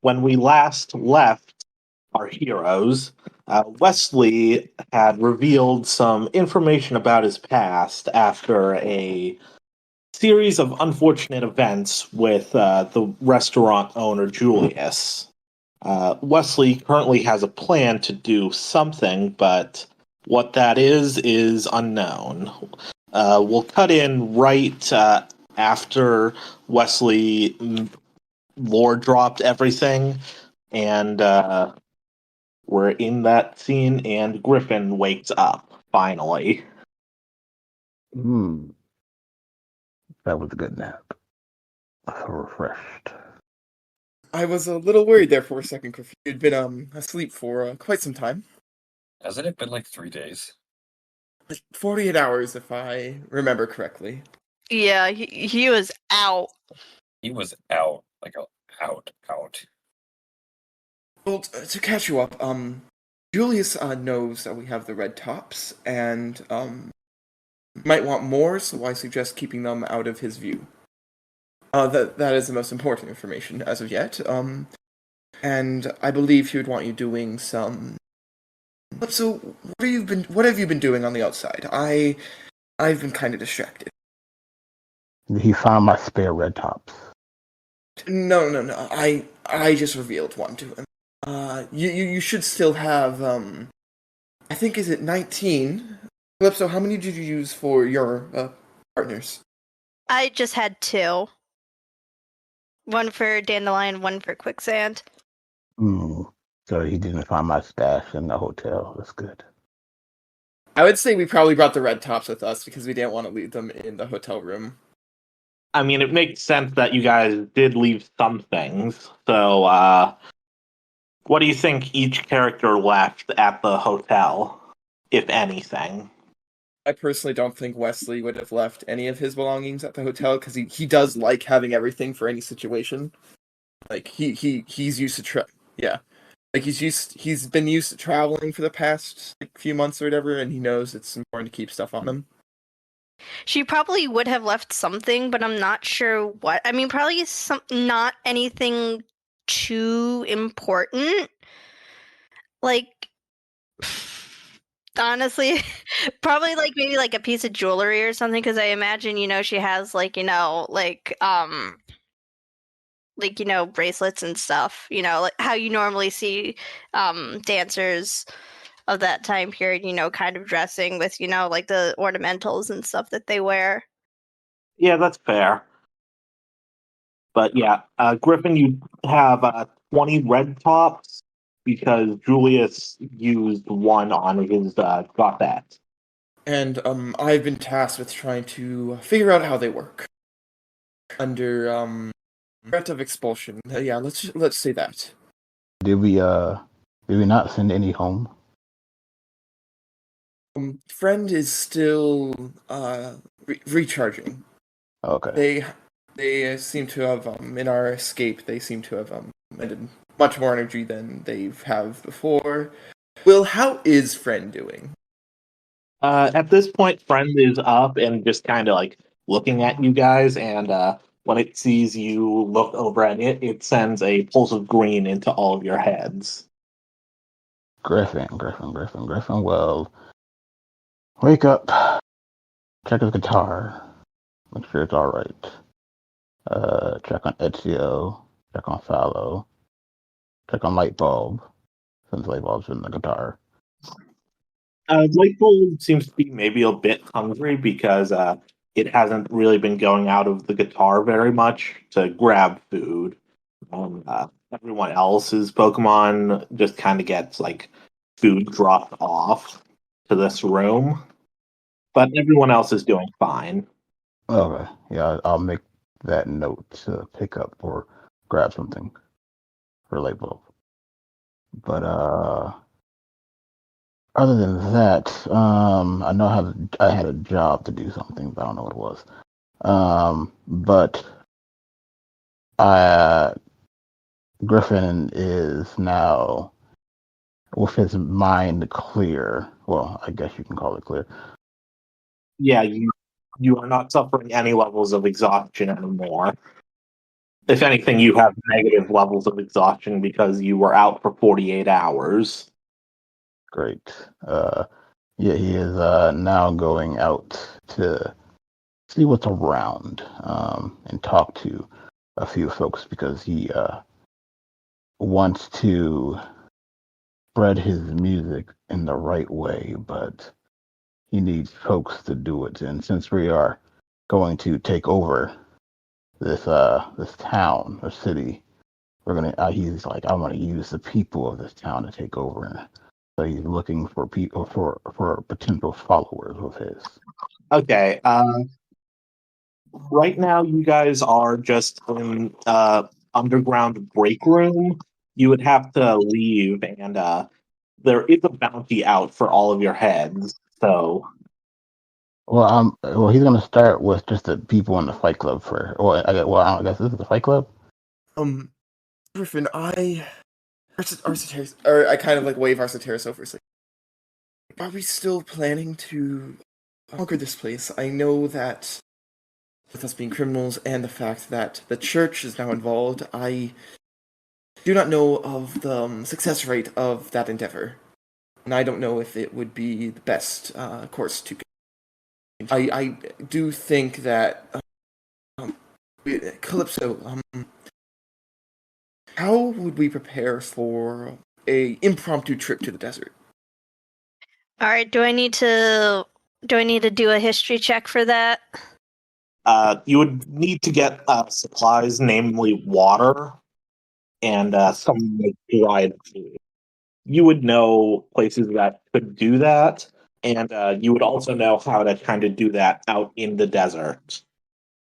when we last left our heroes, Wesley had revealed some information about his past after a series of unfortunate events with the restaurant owner Julius. Wesley currently has a plan to do something, but what that is unknown. We'll cut in right after Wesley lore dropped everything, and we're in that scene, and Griffin wakes up, finally. Hmm, that was a good nap. I feel refreshed. I was a little worried there for a second, Griffin. You'd been asleep for quite some time. Hasn't it been like 3 days? 48 hours, if I remember correctly. Yeah, he was out. He was out, out. Well, to catch you up, Julius knows that we have the red tops, and might want more, so I suggest keeping them out of his view. That is the most important information as of yet. And I believe he would want you doing some. So, what have you been doing on the outside? I've been kind of distracted. He found my spare red tops. No. I just revealed one to him. You should still have. I think is it 19. Calypso, how many did you use for your partners? I just had 2. One for Dandelion, one for Quicksand. So he didn't find my stash in the hotel. That's good. I would say we probably brought the red tops with us because we didn't want to leave them in the hotel room. I mean, it makes sense that you guys did leave some things. So, what do you think each character left at the hotel, if anything? I personally don't think Wesley would have left any of his belongings at the hotel because he does like having everything for any situation. Like he's used to like he's been used to traveling for the past few months or whatever, and he knows it's important to keep stuff on him. She probably would have left something, but I'm not sure what. I mean, probably not anything too important. Like, honestly, probably maybe a piece of jewelry or something, because I imagine, she has bracelets and stuff, like how you normally see dancers of that time period, kind of dressing with, the ornamentals and stuff that they wear. Yeah, that's fair. But yeah, Griffin, you have 20 red tops because Julius used one on his Gothette. And I've been tasked with trying to figure out how they work. Under threat of expulsion. Yeah, let's say that. Did we not send any home? Friend is still recharging. Okay. They seem to have in our escape. They seem to have added much more energy than they've have before. Will, how is Friend doing? At this point, Friend is up and just kind of looking at you guys, and when it sees you look over at it, it sends a pulse of green into all of your heads. Griffin. Well, wake up. Check his guitar. Make sure it's all right. Check on Ezio. Check on Fallow. Check on Lightbulb, since Lightbulb's in the guitar. Lightbulb seems to be maybe a bit hungry because it hasn't really been going out of the guitar very much to grab food. Everyone else's Pokemon just kind of gets food dropped off to this room, but everyone else is doing fine. Okay, yeah, I'll make that note to pick up or grab something for Lightbulb. But other than that, I know I had a job to do something, but I don't know what it was. But Griffin is now with his mind clear. Well, I guess you can call it clear. Yeah, you are not suffering any levels of exhaustion anymore. If anything, you have negative levels of exhaustion because you were out for 48 hours. Great. Yeah, he is now going out to see what's around and talk to a few folks because he wants to spread his music in the right way, but he needs folks to do it. And since we are going to take over this town or city, we're gonna. He's like, I'm gonna use the people of this town to take over. And so he's looking for people for potential followers of his. Okay. Right now, you guys are just in underground break room. You would have to leave, and there is a bounty out for all of your heads. So, Well, he's gonna start with just the people in the fight club for. I guess this is the fight club. Griffin, Arceteris, or I kind of like wave Arceteris over. It's like, are we still planning to conquer this place? I know that with us being criminals and the fact that the church is now involved, I do not know of the success rate of that endeavor, and I don't know if it would be the best course to. I do think that Calypso. How would we prepare for a impromptu trip to the desert? All right, do I need to do a history check for that? you would need to get supplies, namely water and some like, dried food. You would know places that could do that, and you would also know how to kind of do that out in the desert.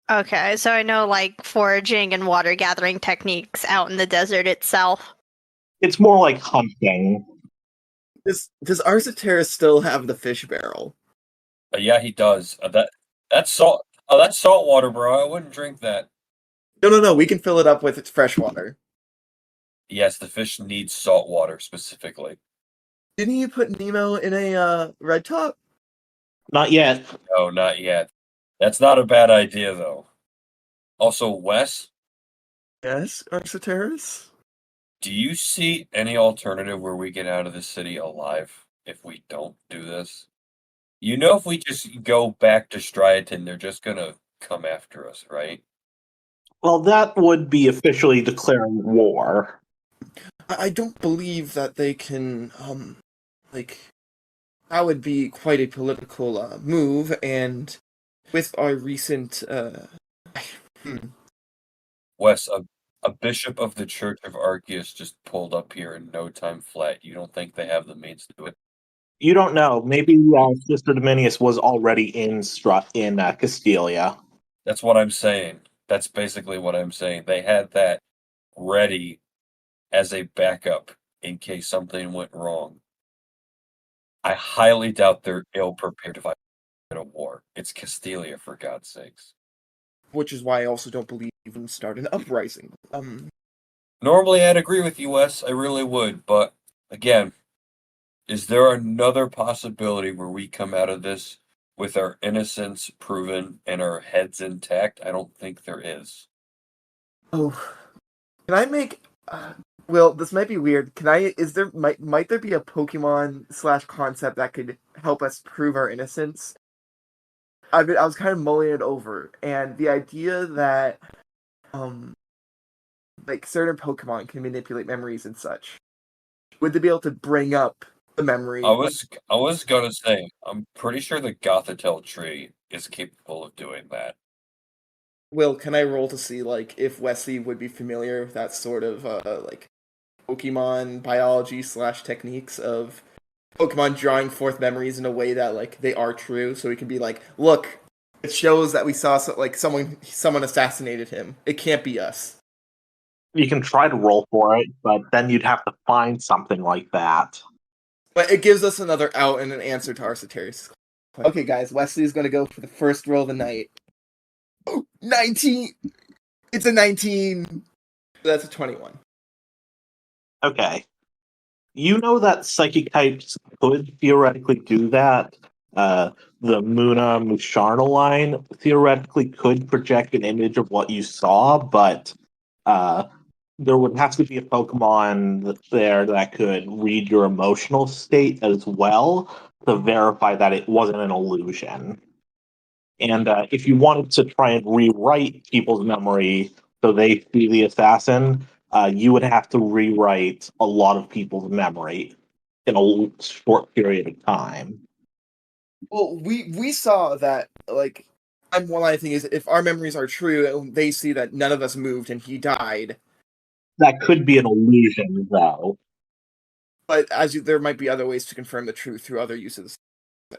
Okay, so I know like foraging and water gathering techniques out in the desert itself. It's more like hunting. Does Arceteris still have the fish barrel? Yeah, he does. That's salt. Oh, that's salt water, bro. I wouldn't drink that. No. We can fill it up with its fresh water. Yes, the fish needs salt water specifically. Didn't you put Nemo in a red top? Not yet. No, not yet. That's not a bad idea, though. Also, Wes, Yes, Arceteris. do you see any alternative where we get out of the city alive if we don't do this? You know, if we just go back to Striaton, they're just gonna come after us, right? Well, that would be officially declaring war. I don't believe that they can, that would be quite a political move, and with our recent, Wes, a bishop of the Church of Arceus just pulled up here in no time flat. You don't think they have the means to do it? You don't know. Maybe Sister Dominius was already in Castelia. That's what I'm saying. That's basically what I'm saying. They had that ready as a backup in case something went wrong. I highly doubt they're ill prepared to fight a war. It's Castelia, for God's sakes. which is why I also don't believe in start an uprising. Normally, I'd agree with you, Wes. I really would. But again, is there another possibility where we come out of this with our innocence proven and our heads intact? I don't think there is. Oh, can I make? Well, this might be weird. Can I? Is there might there be a Pokemon / concept that could help us prove our innocence? I was kind of mulling it over, and the idea that like certain Pokemon can manipulate memories and such. Would they be able to bring up the memory? I was gonna say, I'm pretty sure the Gothitelle tree is capable of doing that. Will, can I roll to see like if Wesley would be familiar with that sort of like Pokemon biology / techniques of Pokemon drawing forth memories in a way that like they are true, so we can be like, look, it shows that we saw like someone assassinated him. It can't be us. You can try to roll for it, but then you'd have to find something like that. But it gives us another out and an answer to Arceteris. Okay, guys, Wesley's gonna go for the first roll of the night. Oh, 19! It's a 19! That's a 21. Okay. You know that psychic types could theoretically do that. The Muna Musharna line theoretically could project an image of what you saw, but there would have to be a Pokemon there that could read your emotional state as well to verify that it wasn't an illusion. And if you wanted to try and rewrite people's memory so they see the assassin, you would have to rewrite a lot of people's memory in a short period of time. Well, we saw that, like, one line thing is, if our memories are true, they see that none of us moved and he died. That could be an illusion, though. But there might be other ways to confirm the truth through other uses.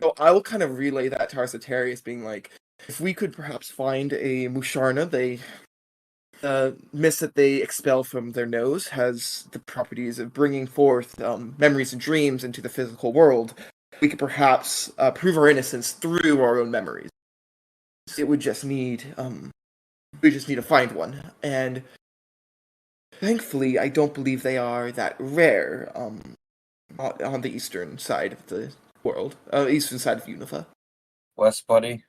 So I will kind of relay that to our Cetarius, being like, if we could perhaps find a Musharna, the mist that they expel from their nose has the properties of bringing forth memories and dreams into the physical world. We could perhaps prove our innocence through our own memories. It would just need, we just need to find one, and thankfully, I don't believe they are that rare on the eastern side of the world, eastern side of Unova. Wes, buddy,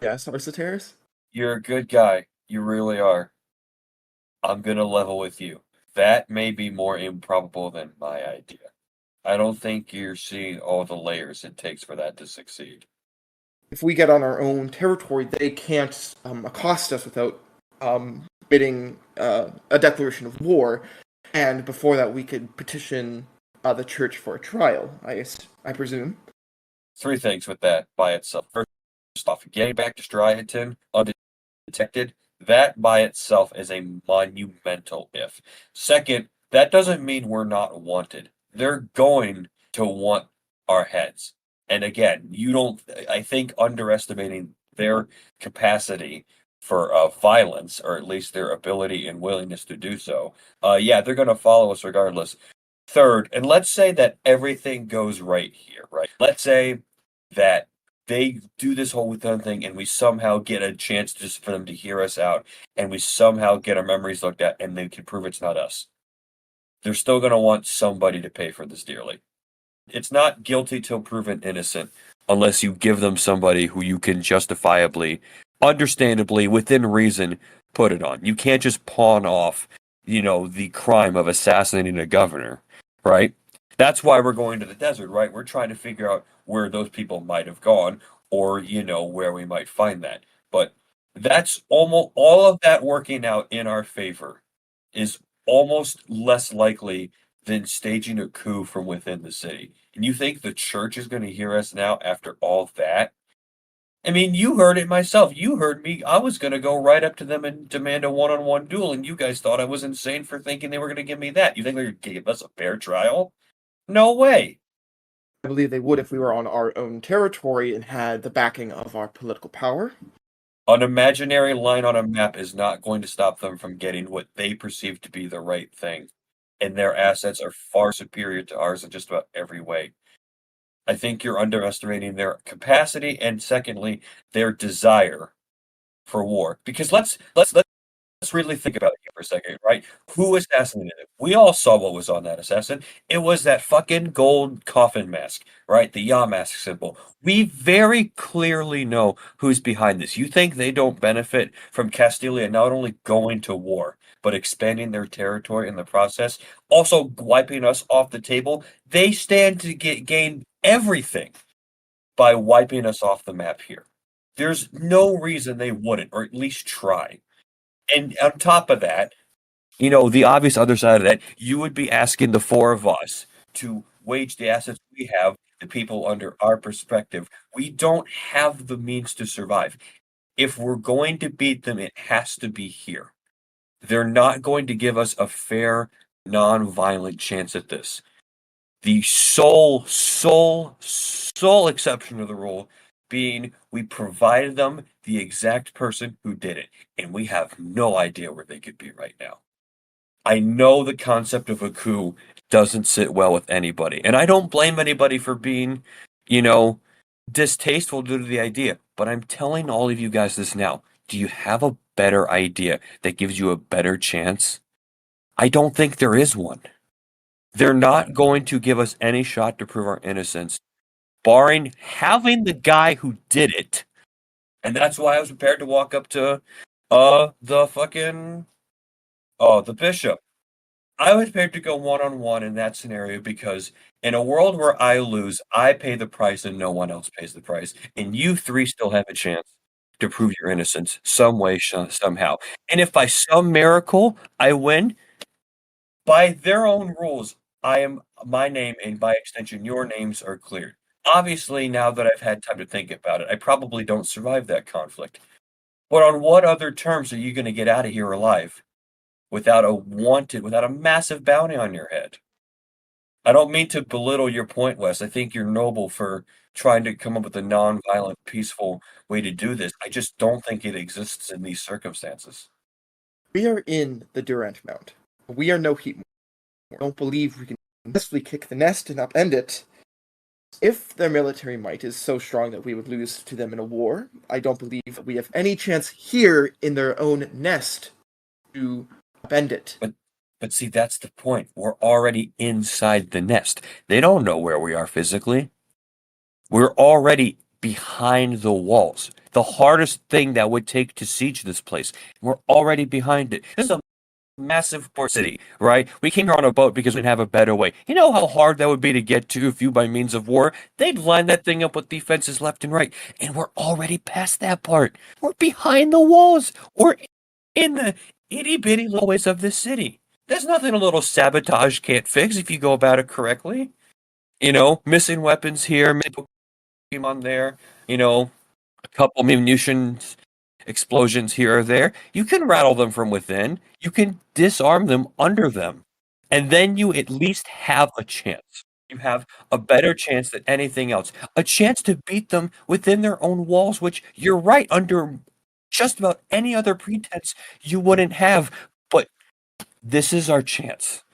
Yes, Arsateris? you're a good guy. You really are. I'm gonna level with you. That may be more improbable than my idea. I don't think you're seeing all the layers it takes for that to succeed. If we get on our own territory, they can't accost us without bidding a declaration of war, and before that we could petition the church for a trial, I presume. Three things with that by itself. First off, getting back to Striaton undetected, that by itself is a monumental if. Second, that doesn't mean we're not wanted. They're going to want our heads. And again, I think underestimating their capacity for violence, or at least their ability and willingness to do so. Yeah, they're going to follow us regardless. Third, and let's say that everything goes right here, right? Let's say that they do this whole within thing and we somehow get a chance just for them to hear us out and we somehow get our memories looked at and they can prove it's not us. They're still going to want somebody to pay for this dearly. It's not guilty till proven innocent unless you give them somebody who you can justifiably, understandably, within reason, put it on. You can't just pawn off, the crime of assassinating a governor, right? That's why we're going to the desert, right? We're trying to figure out where those people might have gone or, where we might find that. But that's almost all of that working out in our favor is almost less likely than staging a coup from within the city. And you think the church is going to hear us now after all that? I mean, you heard it myself. You heard me. I was going to go right up to them and demand a one-on-one duel, and you guys thought I was insane for thinking they were going to give me that. You think they're going to give us a fair trial? No way. I believe they would if we were on our own territory and had the backing of our political power. An imaginary line on a map is not going to stop them from getting what they perceive to be the right thing. And their assets are far superior to ours in just about every way. I think you're underestimating their capacity and secondly, their desire for war. Because let's really think about it here for a second, right? Who assassinated him? We all saw what was on that assassin. It was that fucking gold coffin mask, right? The Ya mask symbol. We very clearly know who's behind this. You think they don't benefit from Castilia not only going to war, but expanding their territory in the process, also wiping us off the table? They stand to gain everything by wiping us off the map here. There's no reason they wouldn't, or at least try. And on top of that, the obvious other side of that, you would be asking the four of us to wage the assets we have, the people under our perspective. We don't have the means to survive. If we're going to beat them, it has to be here. They're not going to give us a fair, non-violent chance at this. The sole exception to the rule being we provided them the exact person who did it, and we have no idea where they could be right now. I know the concept of a coup doesn't sit well with anybody, and I don't blame anybody for being, distasteful due to the idea, but I'm telling all of you guys this now. Do you have a better idea that gives you a better chance? I don't think there is one. They're not going to give us any shot to prove our innocence, barring having the guy who did it. And that's why I was prepared to walk up to the fucking Oh, the bishop. I would pay to go one-on-one in that scenario because in a world where I lose, I pay the price and no one else pays the price, and you 3 still have a chance to prove your innocence some way, somehow. And if by some miracle I win, by their own rules, my name and by extension your names are cleared. Obviously, now that I've had time to think about it, I probably don't survive that conflict. But on what other terms are you gonna get out of here alive without a massive bounty on your head? I don't mean to belittle your point, Wes. I think you're noble for trying to come up with a non-violent, peaceful way to do this. I just don't think it exists in these circumstances. We are in the Durant Mount. We are no heat. I don't believe we can successfully kick the nest and upend it. If their military might is so strong that we would lose to them in a war, I don't believe that we have any chance here in their own nest to upend it. But see, that's the point. We're already inside the nest. They don't know where we are physically. We're already behind the walls. The hardest thing that would take to siege this place. We're already behind it. This is a massive port city, right? We came here on a boat because we didn't have a better way. You know how hard that would be to get to if you by means of war? They'd line that thing up with defenses left and right. And we're already past that part. We're behind the walls. We're in the itty bitty little ways of this city. There's nothing a little sabotage can't fix if you go about it correctly. You know, missing weapons here, missing Pokemon there, you know, a couple munitions explosions here or there. You can rattle them from within. You can disarm them under them. And then you at least have a chance. You have a better chance than anything else. A chance to beat them within their own walls, which you're right, under just about any other pretense you wouldn't have. But this is our chance.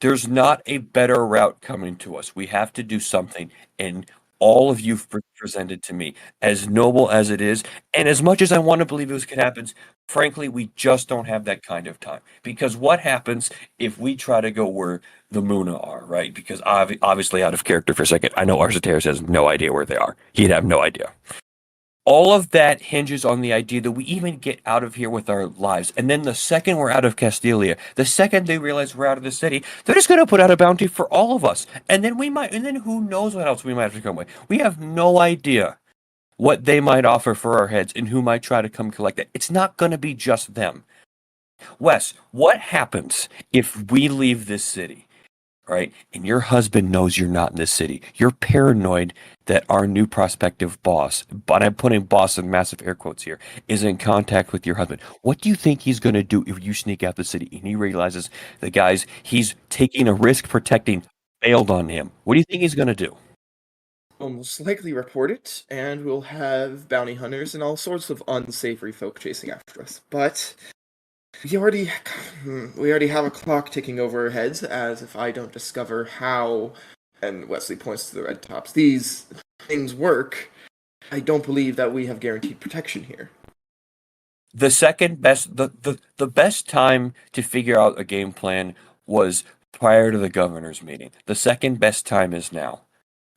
There's not a better route coming to us. We have to do something. And all of you presented to me, as noble as it is, and as much as I want to believe it could happen, frankly, we just don't have that kind of time. Because what happens if we try to go where the Muna are, right? Because obviously, out of character for a second, I know Arsateris has no idea where they are. He'd have no idea. All of that hinges on the idea that we even get out of here with our lives. And then the second we're out of Castilia, the second they realize we're out of the city, they're just going to put out a bounty for all of us. And then and then who knows what else we might have to come with. We have no idea what they might offer for our heads and who might try to come collect it. It's not going to be just them. Wes, what happens if we leave this city? Right? And your husband knows you're not in this city. You're paranoid that our new prospective boss, but I'm putting boss in massive air quotes here, is in contact with your husband. What do you think he's going to do if you sneak out the city and he realizes the guys he's taking a risk protecting failed on him? What do you think he's going to do? We'll most likely report it, and we'll have bounty hunters and all sorts of unsavory folk chasing after us. But we already have a clock ticking over our heads, as if I don't discover how, and Wesley points to the red tops, these things work, I don't believe that we have guaranteed protection here. The second best, the best time to figure out a game plan was prior to the governor's meeting. The second best time is now.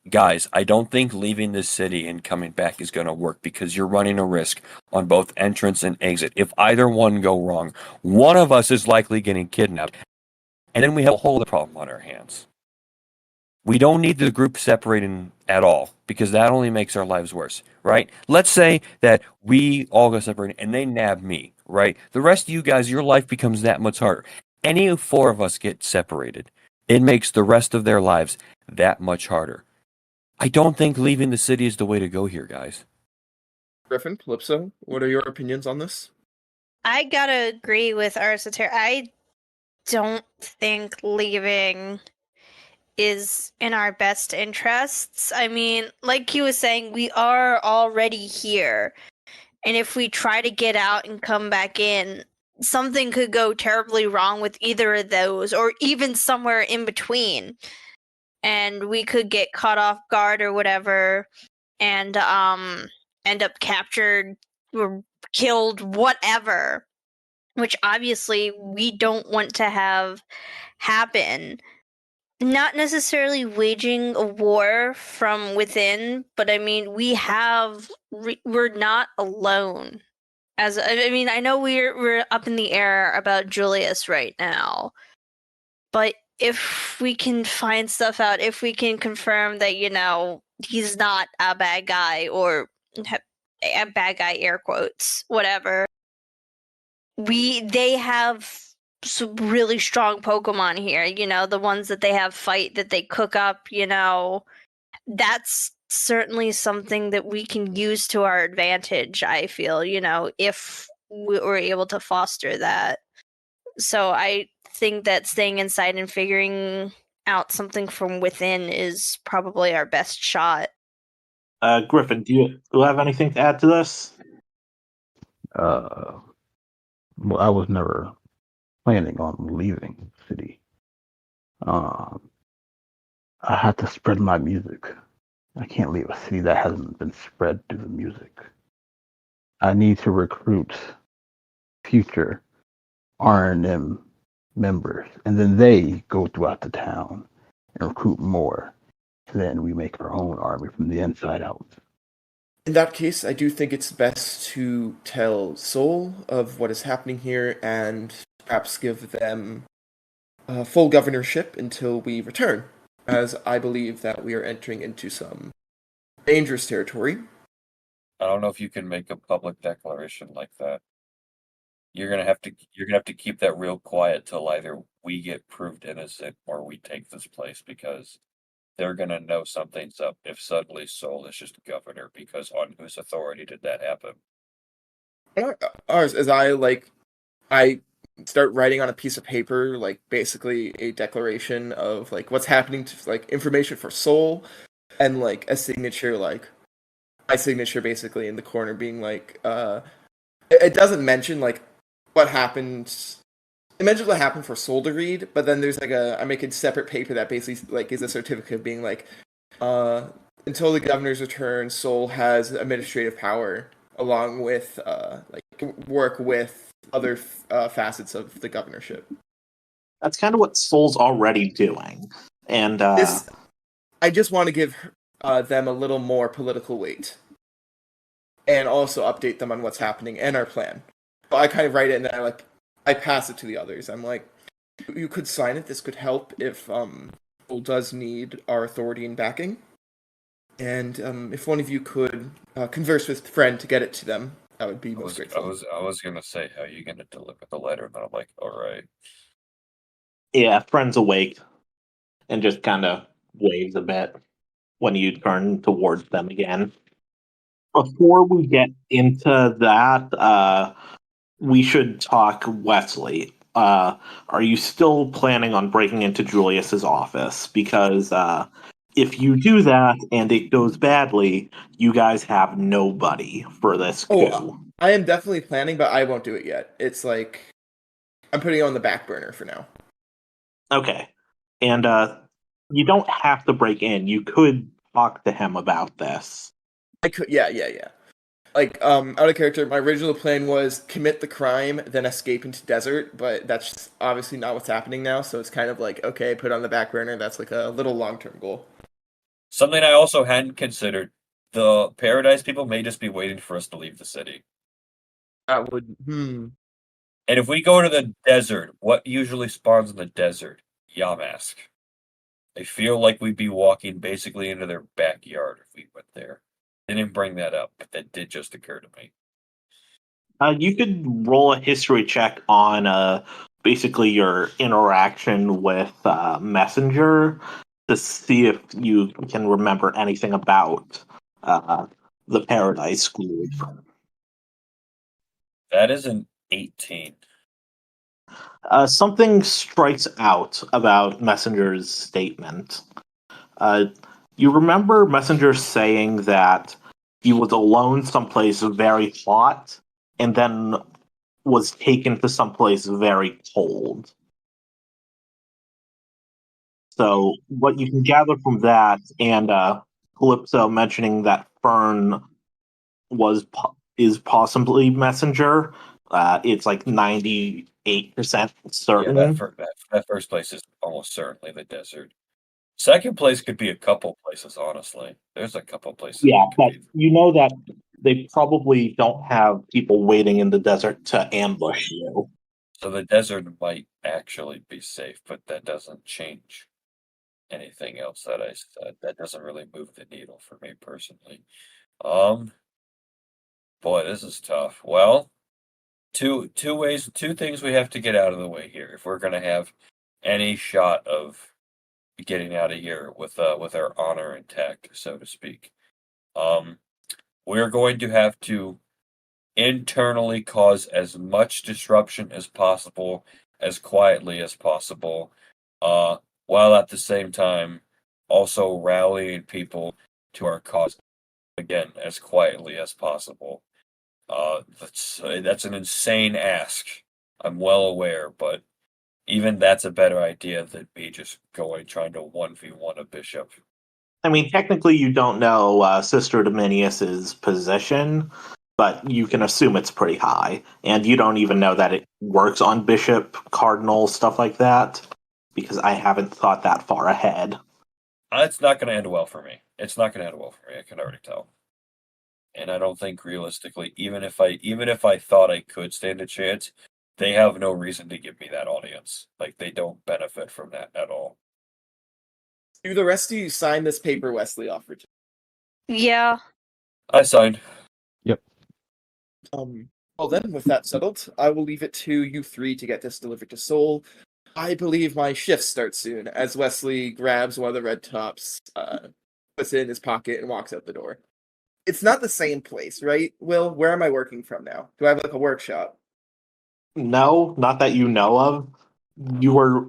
Guys, I don't think leaving this city and coming back is going to work because you're running a risk on both entrance and exit. If either one go wrong, one of us is likely getting kidnapped. And then we have a whole other problem on our hands. We don't need the group separating at all because that only makes our lives worse, right? Let's say that we all go separated and they nab me, right? The rest of you guys, your life becomes that much harder. Any 4 of us get separated. It makes the rest of their lives that much harder. I don't think leaving the city is the way to go here, guys. Griffin, Calypso, what are your opinions on this? I gotta agree with Arsater. I don't think leaving is in our best interests. I mean, like he was saying, we are already here. And if we try to get out and come back in, something could go terribly wrong with either of those, or even somewhere in between. And we could get caught off guard or whatever, and end up captured or killed, whatever. Which obviously we don't want to have happen. Not necessarily waging a war from within, but I mean, we're not alone. I mean, I know we're up in the air about Julius right now, but if we can find stuff out, if we can confirm that he's not a bad guy, or a bad guy, air quotes, whatever, they have some really strong Pokemon here. The ones that they have fight, that they cook up. That's certainly something that we can use to our advantage, I feel, if we were able to foster that. So I think that staying inside and figuring out something from within is probably our best shot. Griffin, do you have anything to add to this? Well, I was never planning on leaving the city. I had to spread my music. I can't leave a city that hasn't been spread through the music. I need to recruit future R&M members, and then they go throughout the town and recruit more. And then we make our own army from the inside out. In that case, I do think it's best to tell Seoul of what is happening here and perhaps give them full governorship until we return, as I believe that we are entering into some dangerous territory. I don't know if you can make a public declaration like that. You're gonna have to keep that real quiet till either we get proved innocent or we take this place, because they're gonna know something's up if suddenly Seoul is just governor, because on whose authority did that happen? Ours, as I start writing on a piece of paper, like basically a declaration of like what's happening to like information for Seoul, and like a signature, like my signature basically in the corner being like, it doesn't mention like what happened. It mentions what happened for Soul to read, but then there's like I make a separate paper that basically like is a certificate being like, until the governor's return, Soul has administrative power along with like work with other facets of the governorship. That's kind of what Soul's already doing. And This I just want to give them a little more political weight, and also update them on what's happening and our plan. So I kind of write it and then I pass it to the others. I'm like, you could sign it. This could help if Soul does need our authority and backing. And if one of you could converse with friend to get it to them, that would be most grateful. I was gonna say, how are you gonna deliver the letter? And I'm like, all right. yeah, Friend's awake and just kind of waves a bit when you turn towards them again. Before we get into that, we should talk Wesley. Are you still planning on breaking into Julius's office? Because if you do that and it goes badly, you guys have nobody for this coup. Oh, I am definitely planning, but I won't do it yet. It's like I'm putting it on the back burner for now. Okay. And you don't have to break in. You could talk to him about this. I could, yeah. Like, out of character, my original plan was commit the crime, then escape into desert, but that's obviously not what's happening now, so it's kind of like, okay, put it on the back burner, that's like a little long-term goal. Something I also hadn't considered: the Paradise people may just be waiting for us to leave the city. That would, And if we go to the desert, what usually spawns in the desert? Yamask. I feel like we'd be walking basically into their backyard if we went there. They didn't bring that up, but that did just occur to me. You could roll a history check on basically your interaction with Messenger to see if you can remember anything about the Paradise Group. That is an 18. Something strikes out about Messenger's statement. You remember Messenger saying that he was alone someplace very hot and then was taken to someplace very cold. So what you can gather from that, and Calypso mentioning that Fern is possibly Messenger, it's like 98% certain. Yeah, that first place is almost certainly the desert. Second place could be a couple places, honestly. There's a couple places. Yeah, but you know that they probably don't have people waiting in the desert to ambush you. So the desert might actually be safe, but that doesn't change anything else that I said. That doesn't really move the needle for me personally. Um, boy, this is tough. Well, two things we have to get out of the way here if we're gonna have any shot of getting out of here with our honor intact, so to speak. We're going to have to internally cause as much disruption as possible, as quietly as possible, while at the same time also rallying people to our cause again as quietly as possible. That's an insane ask. I'm well aware, but even that's a better idea than me just trying to 1v1 a bishop. I mean, technically, you don't know Sister Dominius's position, but you can assume it's pretty high. And you don't even know that it works on Bishop, Cardinal, stuff like that, because I haven't thought that far ahead. It's not going to end well for me. It's not going to end well for me. I can already tell. And I don't think realistically, even if I thought I could stand a chance, they have no reason to give me that audience. Like they don't benefit from that at all. Do the rest of you sign this paper Wesley offered? Yeah. I signed. Well then, with that settled, I will leave it to you three to get this delivered to Seoul. I believe my shift starts soon, as Wesley grabs one of the red tops, puts it in his pocket, and walks out the door. It's not the same place, right? Will, where am I working from now? Do I have like a workshop? No, not that you know of. You were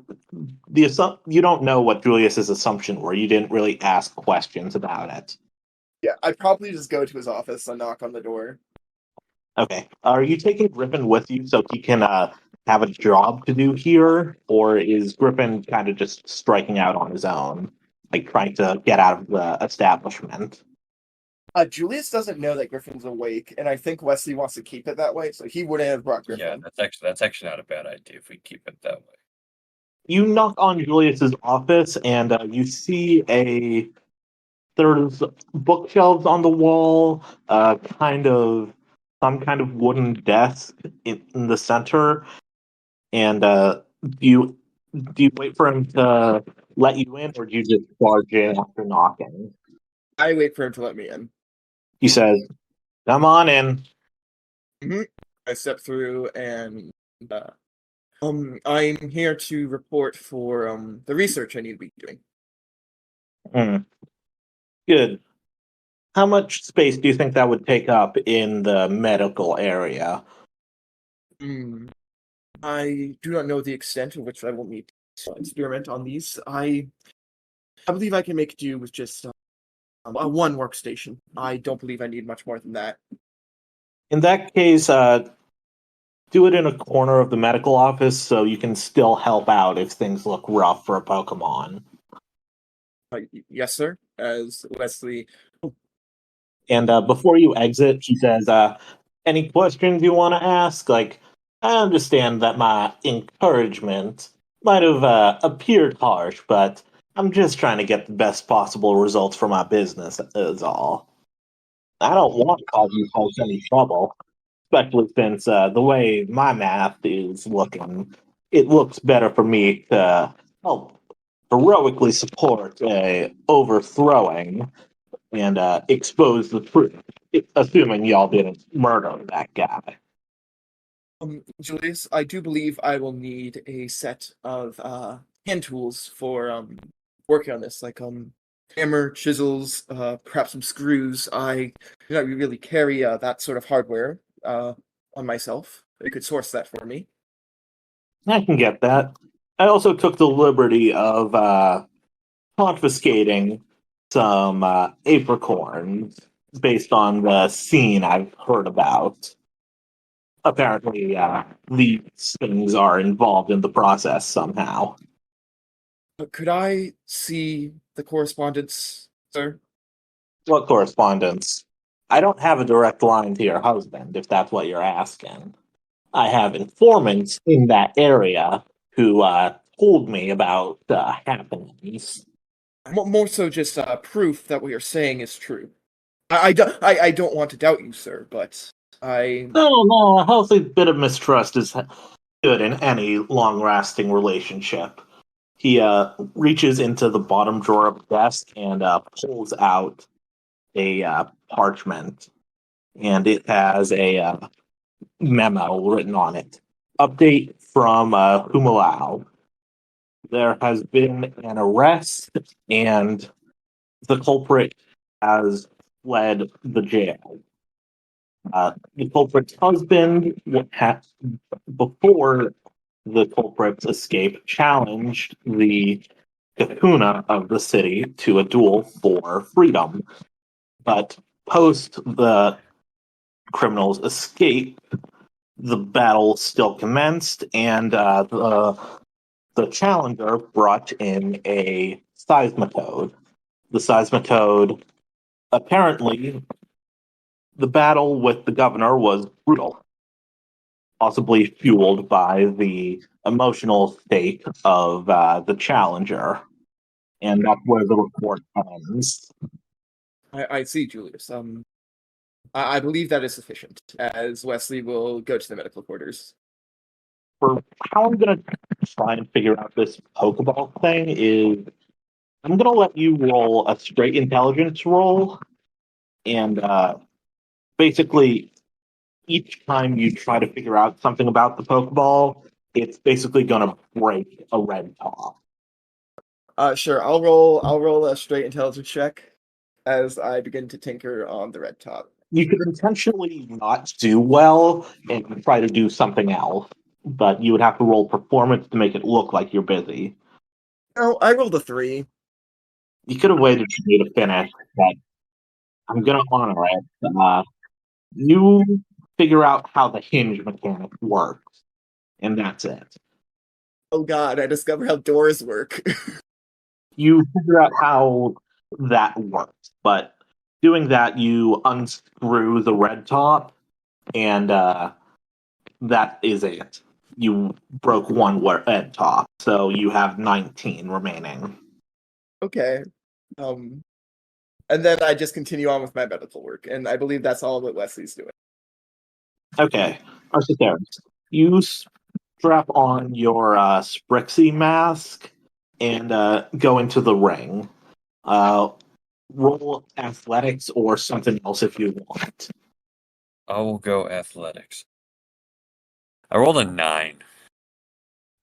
you don't know what Julius's assumption were. You didn't really ask questions about it. Yeah, I'd probably just go to his office and knock on the door. Okay. Are you taking Griffin with you so he can have a job to do here? Or is Griffin kind of just striking out on his own, like trying to get out of the establishment? Julius doesn't know that Griffin's awake, and I think Wesley wants to keep it that way, so he wouldn't have brought Griffin. Yeah, that's actually not a bad idea if we keep it that way. You knock on Julius's office, and you see there's bookshelves on the wall, some kind of wooden desk in the center, and do you wait for him to let you in, or do you just barge in after knocking? I wait for him to let me in. He says, "Come on in." I step through and I'm here to report for the research I need to be doing. Good. How much space do you think that would take up in the medical area? I do not know the extent to which I will need to experiment on these. I believe I can make do with just one workstation. I don't believe I need much more than that. In that case, do it in a corner of the medical office so you can still help out if things look rough for a Pokemon. Yes, sir. As Wesley. And before you exit, she says, any questions you want to ask? Like, I understand that my encouragement might have appeared harsh, but I'm just trying to get the best possible results for my business, is all. I don't want to cause you folks any trouble, especially since the way my math is looking, it looks better for me to help heroically support a overthrowing and expose the truth, assuming y'all didn't murder that guy. Julius, I do believe I will need a set of hand tools for working on this, like hammer, chisels, perhaps some screws. I do not really carry that sort of hardware on myself. You could source that for me. I can get that. I also took the liberty of confiscating some apricorns based on the scene I've heard about. Apparently, these things are involved in the process somehow. Could I see the correspondence, sir? What correspondence? I don't have a direct line to your husband, if that's what you're asking. I have informants in that area who told me about happenings. More so just proof that what you're saying is true. I don't want to doubt you, sir, but I No, a healthy bit of mistrust is good in any long-lasting relationship. He reaches into the bottom drawer of the desk and pulls out a parchment, and it has a memo written on it. Update from Humalao. There has been an arrest, and the culprit has fled the jail. The culprit's husband, before the culprit's escape, challenged the kahuna of the city to a duel for freedom. But post the criminal's escape, the battle still commenced, and the challenger brought in a seismitoad. The seismitoad, apparently, the battle with the governor was brutal, possibly fueled by the emotional state of the challenger. And that's where the report ends. I see, Julius. I believe that is sufficient, as Wesley will go to the medical quarters. For how I'm going to try and figure out this Pokeball thing is I'm going to let you roll a straight intelligence roll. And basically, each time you try to figure out something about the Pokeball, it's basically going to break a red top. Sure. I'll roll a straight intelligence check as I begin to tinker on the red top. You could intentionally not do well and try to do something else, but you would have to roll performance to make it look like you're busy. Oh, I rolled a 3. You could have waited for me to finish, but I'm going to honor it. You figure out how the hinge mechanic works, and that's it. Oh God, I discovered how doors work. You figure out how that works, but doing that, you unscrew the red top, and that is it. You broke one red top, so you have 19 remaining. Okay. And then I just continue on with my medical work, and I believe that's all that Wesley's doing. Okay, Arcitherus, you strap on your Sprixie mask and go into the ring. Roll athletics or something else if you want. I will go athletics. I rolled a 9.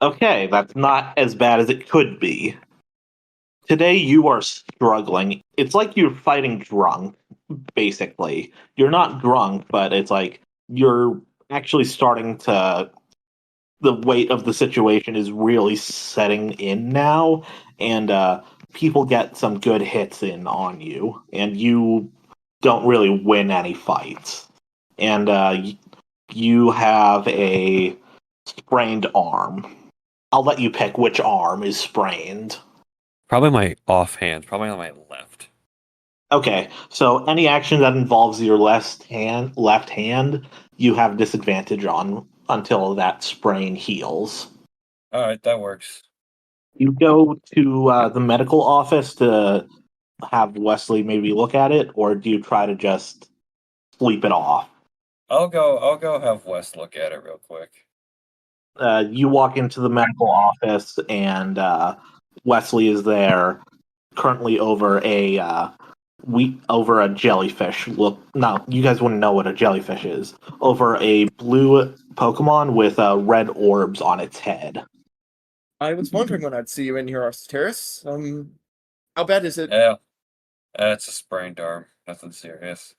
Okay, that's not as bad as it could be. Today you are struggling. It's like you're fighting drunk, basically. You're not drunk, but it's like you're actually starting to. The weight of the situation is really setting in now, and people get some good hits in on you, and you don't really win any fights. And you have a sprained arm. I'll let you pick which arm is sprained. Probably my offhand, probably on my left. Okay, so any action that involves your left hand, you have disadvantage on until that sprain heals. Alright, that works. You go to the medical office to have Wesley maybe look at it, or do you try to just sleep it off? I'll go have Wes look at it real quick. You walk into the medical office, and Wesley is there, currently over a jellyfish. Look, no, you guys wouldn't know what a jellyfish is. Over a blue Pokemon with red orbs on its head. I was wondering when I'd see you in here, Arcturus. How bad is it? Yeah, it's a sprained arm. Nothing serious.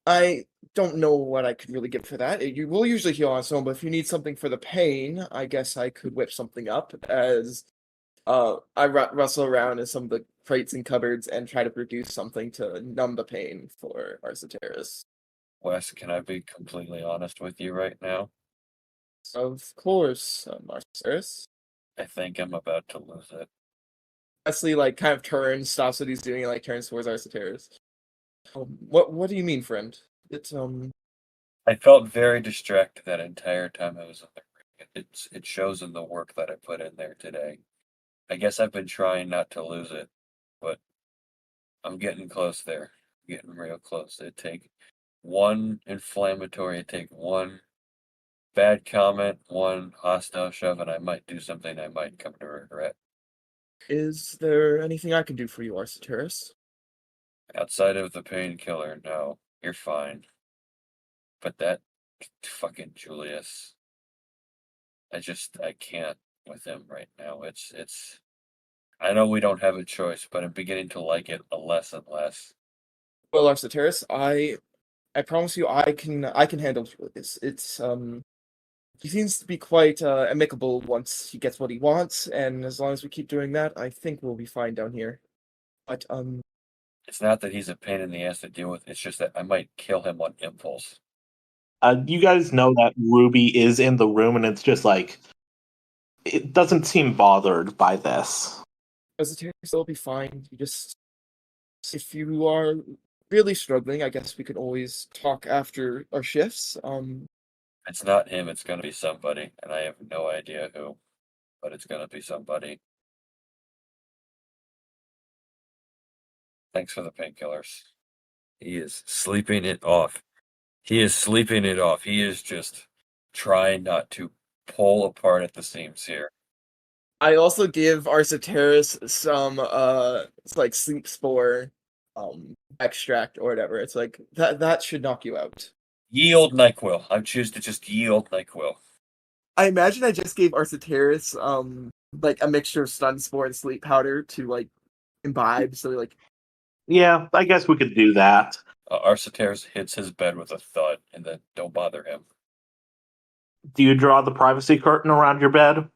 I don't know what I could really get for that. You will usually heal on its own, but if you need something for the pain, I guess I could whip something up as I rustle around in some of the crates and cupboards and try to produce something to numb the pain for Arcturus. Wes, can I be completely honest with you right now? Of course, Arcturus. I think I'm about to lose it. Wesley kind of turns, stops what he's doing, and turns towards Arcturus. What do you mean, friend? It's I felt very distracted that entire time I was in the ring. It shows in the work that I put in there today. I guess I've been trying not to lose it, but I'm getting close there. Getting real close. It'd take one inflammatory, it'd take one bad comment, one hostile shove, and I might do something I might come to regret. Is there anything I can do for you, Arsateris? Outside of the painkiller, no, you're fine. But that fucking Julius, I can't with him right now. I know we don't have a choice, but I'm beginning to like it less and less. Well, Arsateris, I promise you, I can handle this. He seems to be quite amicable once he gets what he wants, and as long as we keep doing that, I think we'll be fine down here. But It's not that he's a pain in the ass to deal with, it's just that I might kill him on impulse. You guys know that Ruby is in the room, and it's just like it doesn't seem bothered by this. Arsateris, it'll be fine. If you are really struggling, I guess we could always talk after our shifts. It's not him, it's gonna be somebody, and I have no idea who, but it's gonna be somebody. Thanks for the painkillers. He is sleeping it off. He is sleeping it off. He is just trying not to pull apart at the seams here. I also give Arsateris some it's like sleep spore extract or whatever. It's like that should knock you out. Yield NyQuil. I choose to just yield NyQuil. I imagine I just gave Arsateris like a mixture of stun spore and sleep powder to like imbibe, so like Yeah, I guess we could do that. Arsateris hits his bed with a thud, and then don't bother him. Do you draw the privacy curtain around your bed?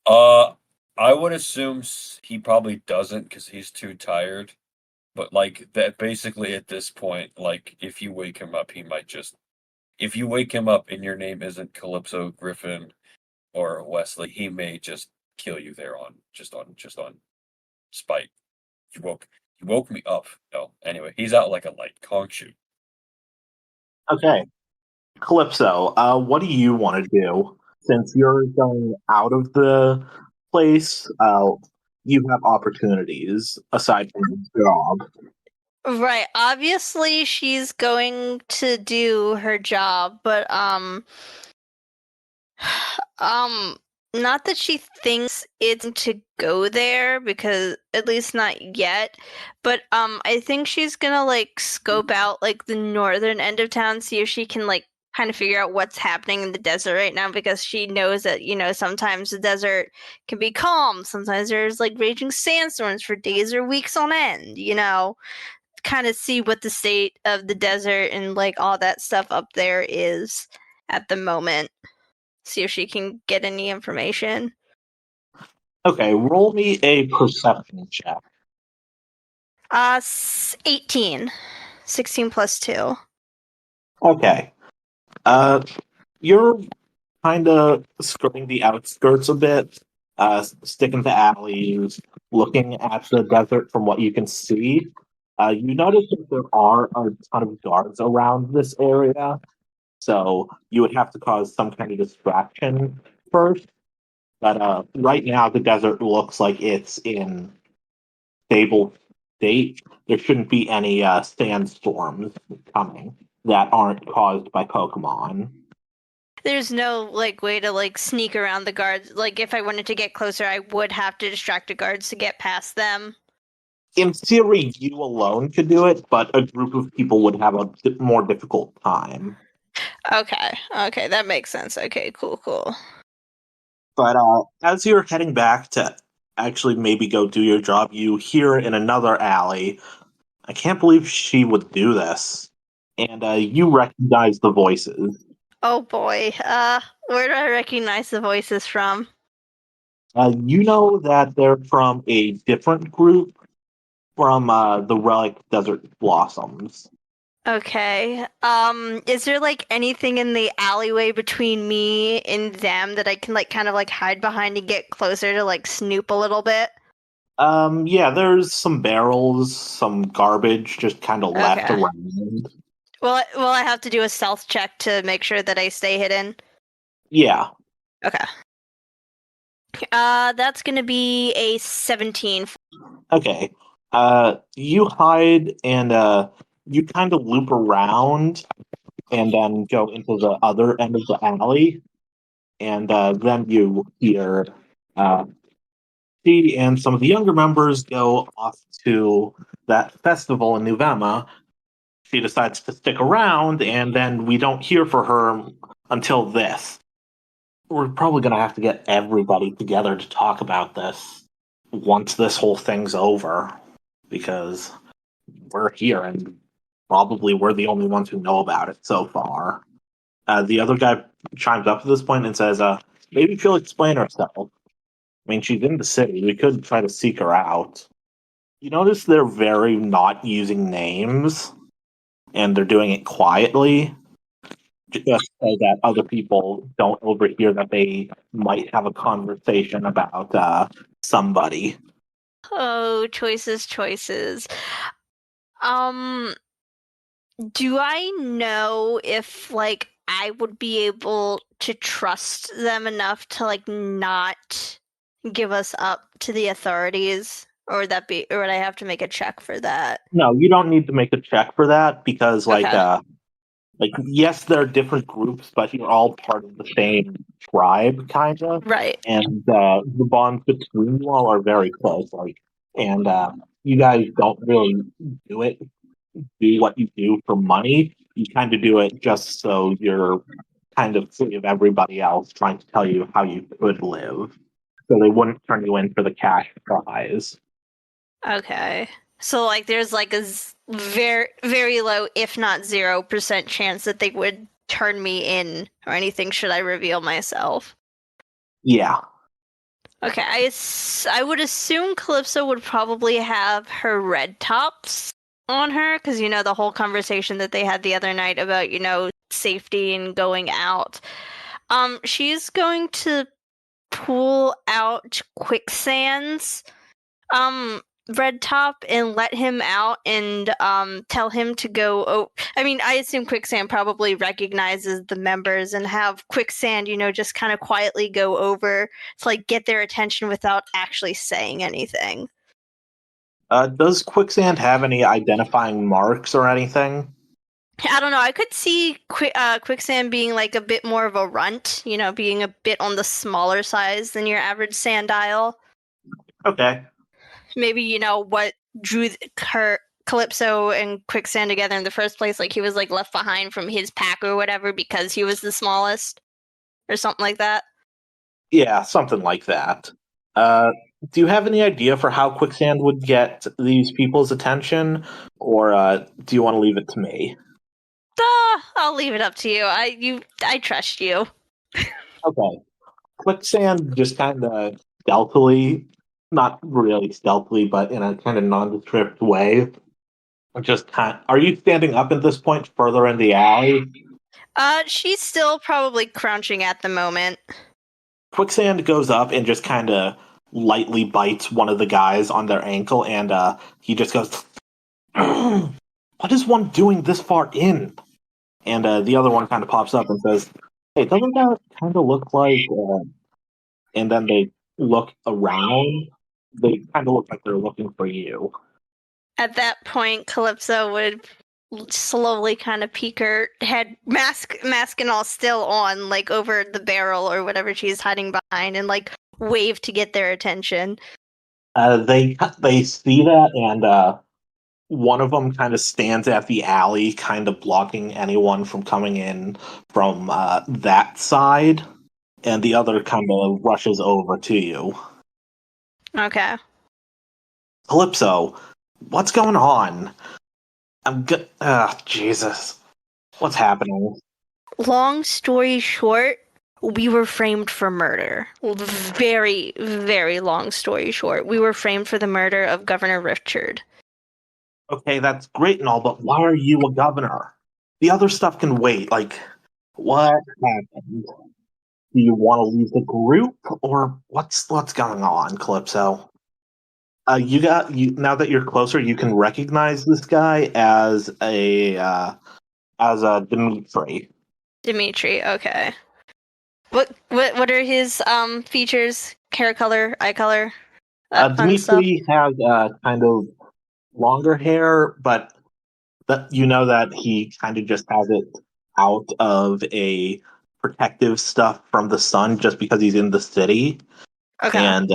I would assume he probably doesn't because he's too tired. But like that, basically at this point, like if you wake him up, he might just. If you wake him up and your name isn't Calypso, Griffin, or Wesley, he may just kill you there on spite. You woke me up. No, anyway, he's out like a light. Kong shoot. Okay. Calypso, what do you want to do? Since you're going out of the place, you have opportunities aside from your job. Right. Obviously, she's going to do her job, but not that she thinks it's to go there, because at least not yet. But I think she's gonna like scope out like the northern end of town, see if she can like kind of figure out what's happening in the desert right now, because she knows that, sometimes the desert can be calm, sometimes there's like raging sandstorms for days or weeks on end, kind of see what the state of the desert and like all that stuff up there is at the moment. See if she can get any information. Okay, roll me a perception check. 18. 16 plus 2. Okay. You're kind of skirting the outskirts a bit, sticking to alleys, looking at the desert from what you can see. You notice that there are a ton of guards around this area, so you would have to cause some kind of distraction first. But right now, the desert looks like it's in stable state. There shouldn't be any sandstorms coming that aren't caused by Pokemon. There's no like way to like sneak around the guards. Like if I wanted to get closer, I would have to distract the guards to get past them. In theory, you alone could do it, but a group of people would have a more difficult time. Okay, that makes sense. Okay, cool. But as you're heading back to actually maybe go do your job, you hear in another alley, I can't believe she would do this. And you recognize the voices. Oh boy. Where do I recognize the voices from? You know that they're from a different group from the Relic Desert Blossoms. Okay. Is there like anything in the alleyway between me and them that I can like kind of like hide behind and get closer to like snoop a little bit? Yeah, there's some barrels, some garbage just kind of left Okay. around. Will I have to do a stealth check to make sure that I stay hidden? Yeah. Okay. That's gonna be a 17. Okay. You hide and you kind of loop around and then go into the other end of the alley, and then you hear she and some of the younger members go off to that festival in Nuvema. She decides to stick around, and then we don't hear from her until this. We're probably going to have to get everybody together to talk about this once this whole thing's over, because we're here and probably we're the only ones who know about it so far. The other guy chimes up at this point and says, maybe she'll explain herself. I mean, she's in the city. We could try to seek her out. You notice they're very not using names, and they're doing it quietly, just so that other people don't overhear that they might have a conversation about somebody. Oh, choices. Um, do I know if like I would be able to trust them enough to like not give us up to the authorities, or would I have to make a check for that? No, you don't need to make a check for that because, Okay. yes, there are different groups, but you're all part of the same tribe, kind of. Right. And the bonds between you all are very close. And you guys don't really do what you do for money. You kind of do it just so you're kind of free of everybody else trying to tell you how you could live. So they wouldn't turn you in for the cash prize. Okay. So like there's like a very very low, if not 0% chance that they would turn me in or anything should I reveal myself. Yeah. Okay, I would assume Calypso would probably have her red tops on her because the whole conversation that they had the other night about safety and going out. She's going to pull out Quicksand's red top and let him out and tell him to go. I assume Quicksand probably recognizes the members and have Quicksand just kind of quietly go over to like get their attention without actually saying anything. Does Quicksand have any identifying marks or anything? I don't know. I could see Quicksand being like a bit more of a runt, being a bit on the smaller size than your average Sandile. Okay. Maybe what drew her Calypso and Quicksand together in the first place, like he was like left behind from his pack or whatever because he was the smallest or something like that. Yeah, something like that. Do you have any idea for how Quicksand would get these people's attention, or do you want to leave it to me? I'll leave it up to you. I trust you. Okay. Quicksand just kind of stealthily, not really stealthily, but in a kind of nondescript way, are you standing up at this point further in the alley? She's still probably crouching at the moment. Quicksand goes up and just kind of lightly bites one of the guys on their ankle, and he just goes, "What is one doing this far in?" And the other one kind of pops up and says, "Hey, doesn't that kind of look like?" And then they look around. They kind of look like they're looking for you. At that point, Calypso would slowly kind of peek her head, mask and all still on, like over the barrel or whatever she's hiding behind, and like wave to get their attention. They see that, and one of them kind of stands at the alley, kind of blocking anyone from coming in from that side, and the other kind of rushes over to you. Okay. Calypso, what's going on? Jesus. What's happening? Long story short, we were framed for murder. Very, very long story short. We were framed for the murder of Governor Richard. Okay, that's great and all, but why are you a governor? The other stuff can wait. Like, what happened? Do you want to leave the group, or what's going on, Calypso? Now that you're closer, you can recognize this guy as a Dimitri. Dimitri, okay. What are his features? Hair color, eye color, that fun stuff. Dimitri has kind of longer hair, but That you know that he kind of just has it out of a protective stuff from the sun just because he's in the city, Okay, and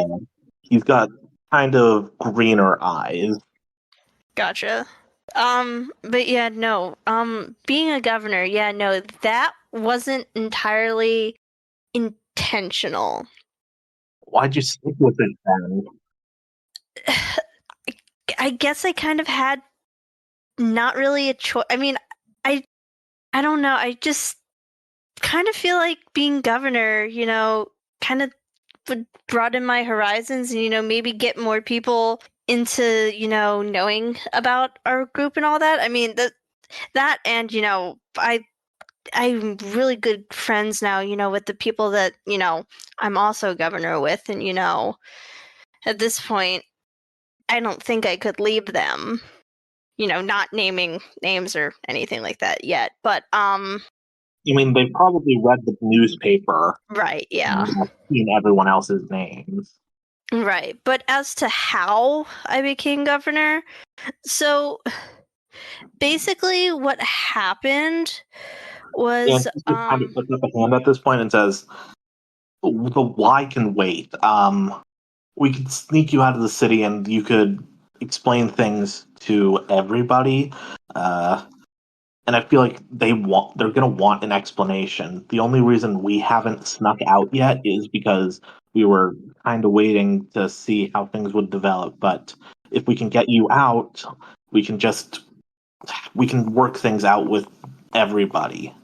he's got kind of greener eyes. gotcha. But yeah, no. Being a governor, yeah, no, that wasn't entirely intentional. Why'd you stick with it then? I guess I kind of had not really a choice. I mean, I don't know. I just kind of feel like being governor, kind of would broaden my horizons and, maybe get more people into, knowing about our group and all that. I mean, that and, I'm really good friends now, with the people that, I'm also governor with. And, at this point, I don't think I could leave them, not naming names or anything like that yet. But, I mean, they probably read the newspaper right, yeah. and seen everyone else's names. Right. But as to how I became governor, so basically what happened And was he just kind of puts up a hand at this point and says, "The why can wait. We could sneak you out of the city, and you could explain things to everybody. And I feel like they're gonna want an explanation. The only reason we haven't snuck out yet is because we were kind of waiting to see how things would develop. But if we can get you out, we can just we can work things out with everybody.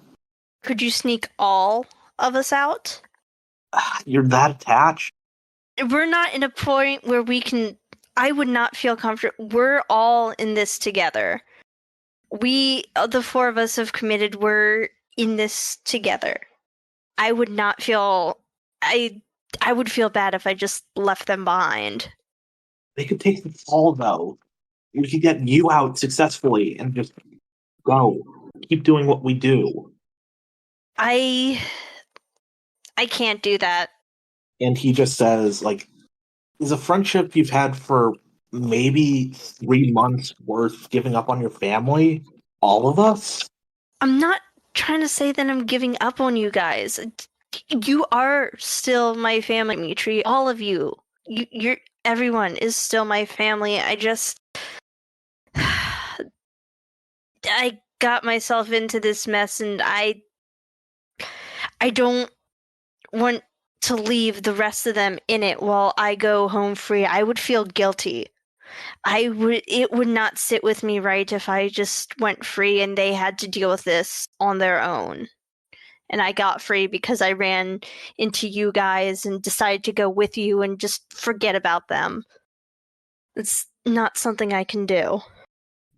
could you sneak all of us out? You're that attached? We're not in a point where I would not feel comfortable. We're all in this together. The four of us have committed, we're in this together. I would not feel, I would feel bad if I just left them behind. They could take the fall, though. We could get you out successfully and just go. Keep doing what we do. I can't do that. And he just says, like, is a friendship you've had for maybe 3 months worth giving up on your family? All of us? I'm not trying to say that I'm giving up on you guys. You are still my family, Mitri. All of you. Everyone is still my family. I just I got myself into this mess, and I don't want to leave the rest of them in it while I go home free. I would feel guilty. It would not sit with me right if I just went free and they had to deal with this on their own. And I got free because I ran into you guys and decided to go with you and just forget about them. It's not something I can do.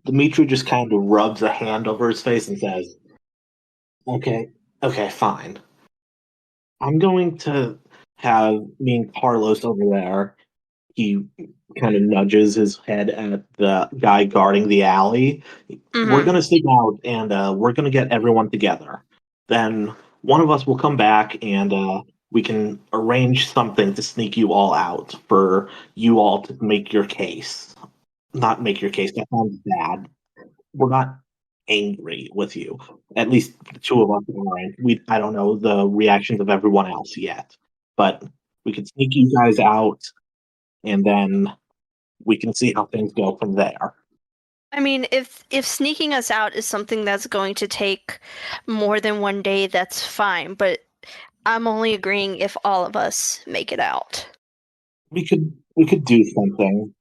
Dimitri just kind of rubs a hand over his face and says, okay, fine. I'm going to have me and Carlos over there. He kind of nudges his head at the guy guarding the alley. We're going to sneak out and we're going to get everyone together. Then one of us will come back and we can arrange something to sneak you all out for you all to make your case. Not make your case, that sounds bad. We're not angry with you. At least the two of us aren't. I don't know the reactions of everyone else yet. But we can sneak you guys out and then we can see how things go from there. I mean, if sneaking us out is something that's going to take more than one day, that's fine. But I'm only agreeing if all of us make it out. We could do something.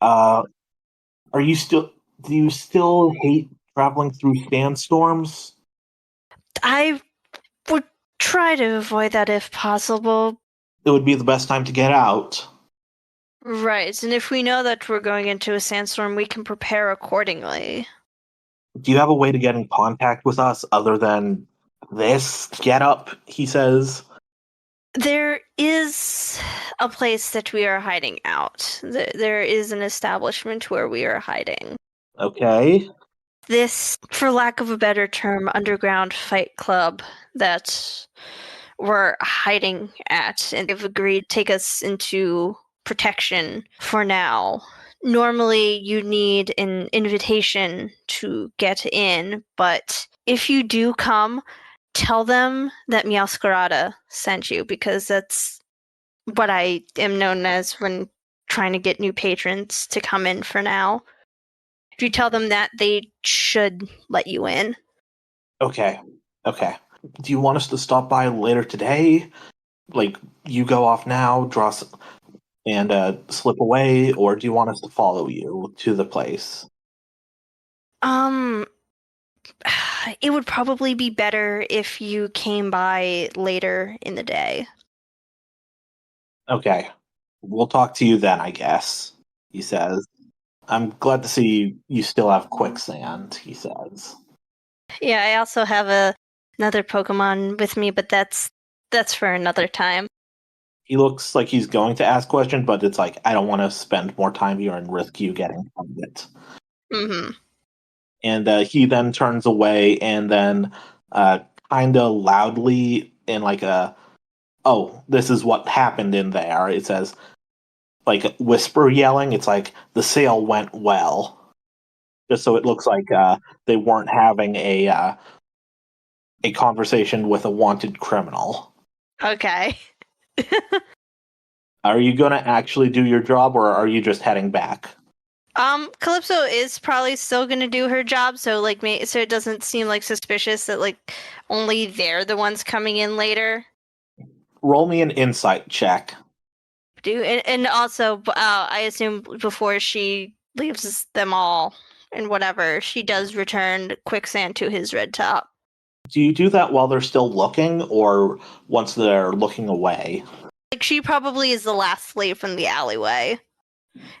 Are you still? Do you still hate traveling through sandstorms? I would try to avoid that if possible. It would be the best time to get out. Right, and if we know that we're going into a sandstorm, we can prepare accordingly. Do you have a way to get in contact with us other than this getup? He says. There is a place that we are hiding out. There is an establishment where we are hiding. Okay. This, for lack of a better term, underground fight club that we're hiding at, and they've agreed to take us into protection for now normally you need an invitation to get in, but if you do come, tell them that Meowscarada sent you, because that's what I am known as when trying to get new patrons to come in for now. If you tell them that, they should let you in. Okay. Okay. Do you want us to stop by later today? Like, you go off now, and slip away, or do you want us to follow you to the place? It would probably be better if you came by later in the day. Okay. We'll talk to you then, I guess, he says. I'm glad to see you still have quicksand, he says. Yeah, I also have another Pokemon with me, but that's for another time. He looks like he's going to ask questions, but it's like, I don't want to spend more time here and risk you getting it. Mm-hmm. And he then turns away and then kind of loudly in like oh, this is what happened in there. It says, like whisper yelling. It's like the sale went well. Just so it looks like they weren't having a conversation with a wanted criminal. Okay. Are you going to actually do your job, or are you just heading back? Calypso is probably still gonna do her job, so so it doesn't seem like suspicious that like only they're the ones coming in later. Roll me an insight check. And also, I assume before she leaves them all and whatever, she does return Quicksand to his red top. Do you do that while they're still looking, or once they're looking away? Like, she probably is the last slave from the alleyway.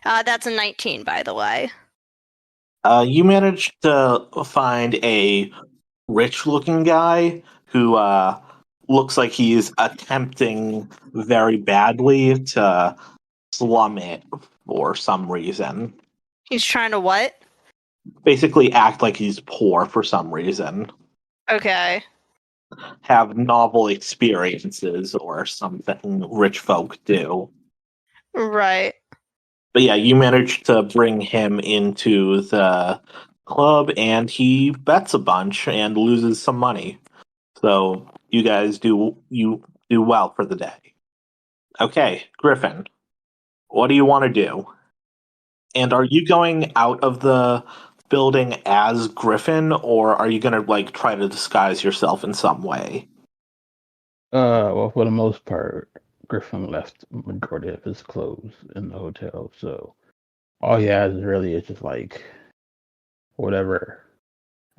That's a 19, by the way. You managed to find a rich-looking guy who looks like he's attempting very badly to slum it for some reason. He's trying to what? Basically, act like he's poor for some reason. Okay. Have novel experiences or something rich folk do. Right. But yeah, you managed to bring him into the club, and he bets a bunch and loses some money. So you do well for the day. Okay, Griffin, what do you want to do? And are you going out of the building as Griffin, or are you gonna like try to disguise yourself in some way? Well, for the most part, Griffin left majority of his clothes in the hotel, so all he has really is just like whatever,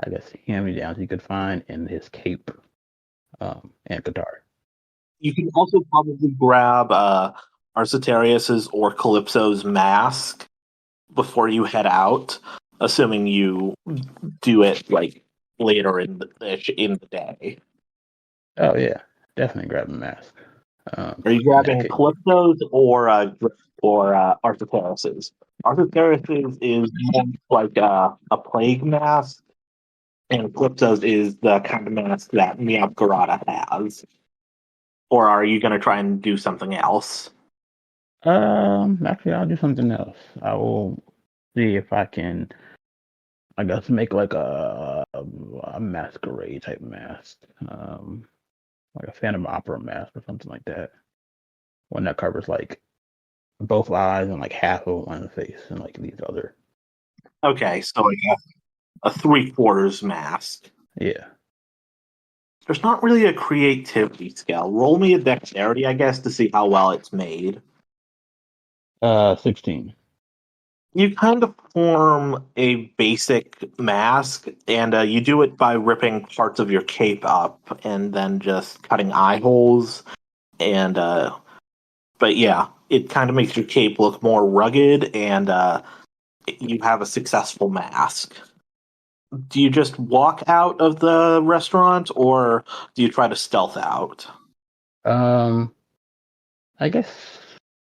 I guess, hand-me-downs he could find in his cape, and guitar. You can also probably grab Arcetarius's or Calypso's mask before you head out, assuming you do it like later in the day. Oh yeah, definitely grab the mask. Are you In that grabbing case, Calypso's or Arcetarius's? Arcetarius's is more like a plague mask, and Calypso's is the kind of mask that Meowscarada has. Or are you going to try and do something else? actually, I'll do something else. I will see if I can, I guess, make like a masquerade type mask, like a Phantom Opera mask or something like that. One that covers like both eyes and like half of one face and like these other. Okay, so like a three-quarters mask. Yeah. There's not really a creativity scale. Roll me a dexterity, I guess, to see how well it's made. 16. You kind of form a basic mask, and you do it by ripping parts of your cape up and then just cutting eye holes. And but yeah, it kind of makes your cape look more rugged, and you have a successful mask. Do you just walk out of the restaurant, or do you try to stealth out? Um, I guess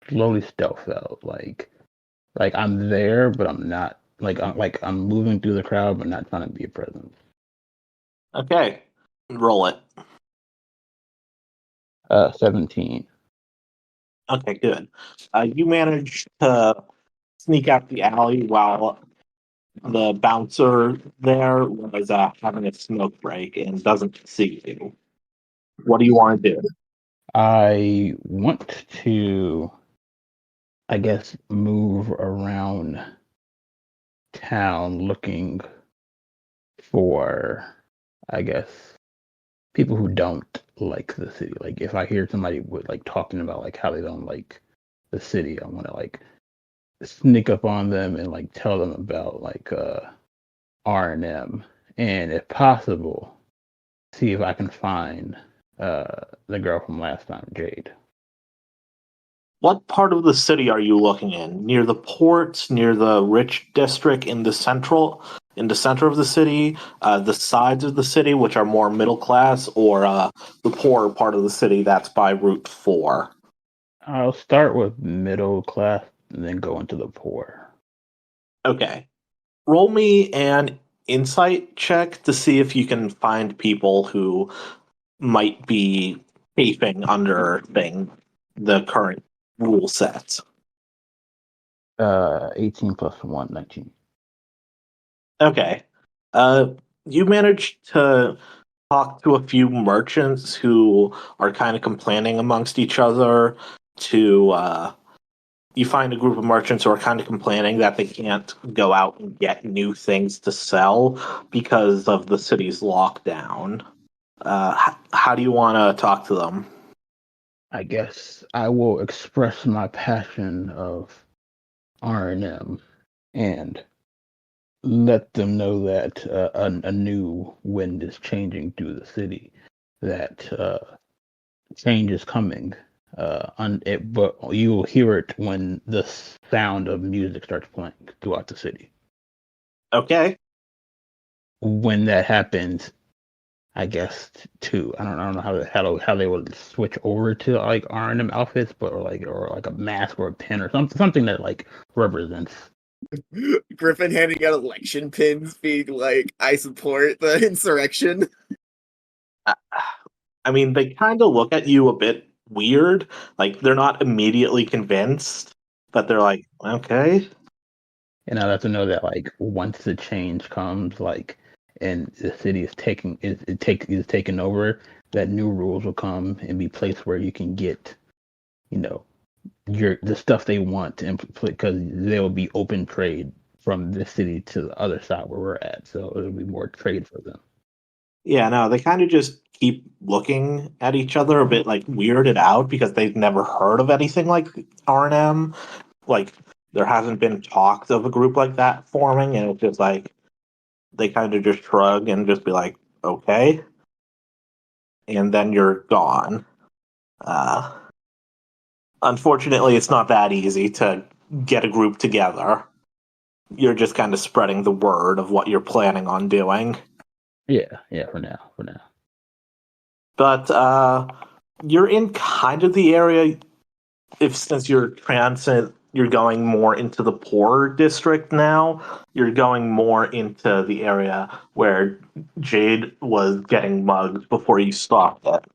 slowly stealth out. Like I'm there, but I'm not. I'm moving through the crowd, but not trying to be a presence. Okay, roll it. 17. Okay, good. You manage to sneak out the alley while the bouncer there was having a smoke break and doesn't see you. What do you want to do? I want to, I guess, move around town looking for, I guess, people who don't like the city. Like if I hear somebody with like talking about like how they don't like the city, I want to like sneak up on them and like tell them about like R&M, and if possible, see if I can find the girl from last time, Jade. What part of the city are you looking in? Near the ports, near the rich district, in the center of the city, the sides of the city, which are more middle class, or the poorer part of the city that's by Route 4? I'll start with middle class and then go into the poor. Okay. Roll me an insight check to see if you can find people who might be chafing under the current rule set. 18 plus 1, 19. Okay. You managed to talk to a few merchants who are kind of complaining amongst each other you find a group of merchants who are kind of complaining that they can't go out and get new things to sell because of the city's lockdown. How do you want to talk to them? I guess I will express my passion of R&M and let them know that a new wind is changing through the city, that change is coming. But you will hear it when the sound of music starts playing throughout the city. Okay. When that happens, I guess too. I don't know how they would switch over to like R&M outfits, but or like a mask or a pin or something that like represents. Griffin handing out election pins, being like, "I support the insurrection." I mean, they kind of look at you a bit weird. Like, they're not immediately convinced, but they're like, okay. And I let them know that like once the change comes, like and the city is taken over, that new rules will come and be placed where you can get, you know, the stuff they want to because there will be open trade from this city to the other side where we're at. So it'll be more trade for them. Yeah, no, they kind of just keep looking at each other a bit like weirded out because they've never heard of anything like R&M. Like, there hasn't been talks of a group like that forming, and it's just like they kind of just shrug and just be like, okay. And then you're gone. Uh, Unfortunately, it's not that easy to get a group together. You're just kind of spreading the word of what you're planning on doing. Yeah, for now. But you're in kind of the area. If since you're transit, you're going more into the poorer district now. You're going more into the area where Jade was getting mugged before you stopped it.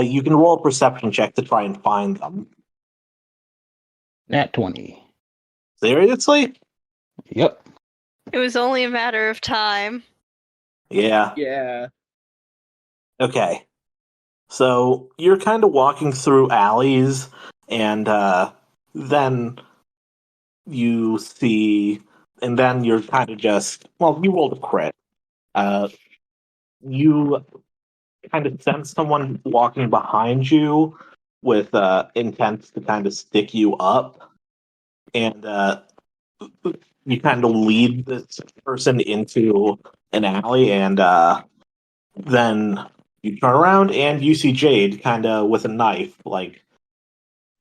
You can roll a perception check to try and find them. Nat 20. Seriously? Yep. It was only a matter of time. Yeah. Yeah. Okay. So you're kind of walking through alleys, and then you see, and then you're kind of just, well, you rolled a crit. You kind of sense someone walking behind you with intent to kind of stick you up, and you kind of lead this person into an alley, and then you turn around and you see Jade kind of with a knife, like,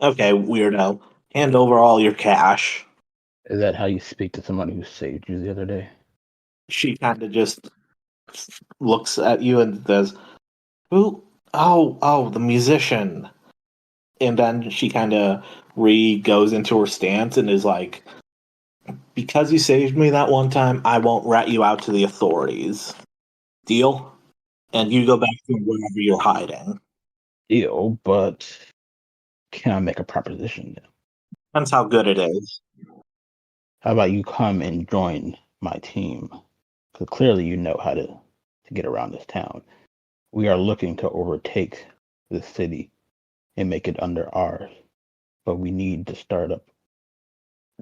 okay, weirdo, hand over all your cash. Is that how you speak to somebody who saved you the other day? She kind of just looks at you and says, "Who? Oh, the musician." And then she kind of goes into her stance and is like, "Because you saved me that one time, I won't rat you out to the authorities. Deal?" And you go back to wherever you're hiding. Deal, but can I make a proposition? Depends how good it is. How about you come and join my team? Because clearly you know how to get around this town. We are looking to overtake this city and make it under ours, but we need to start up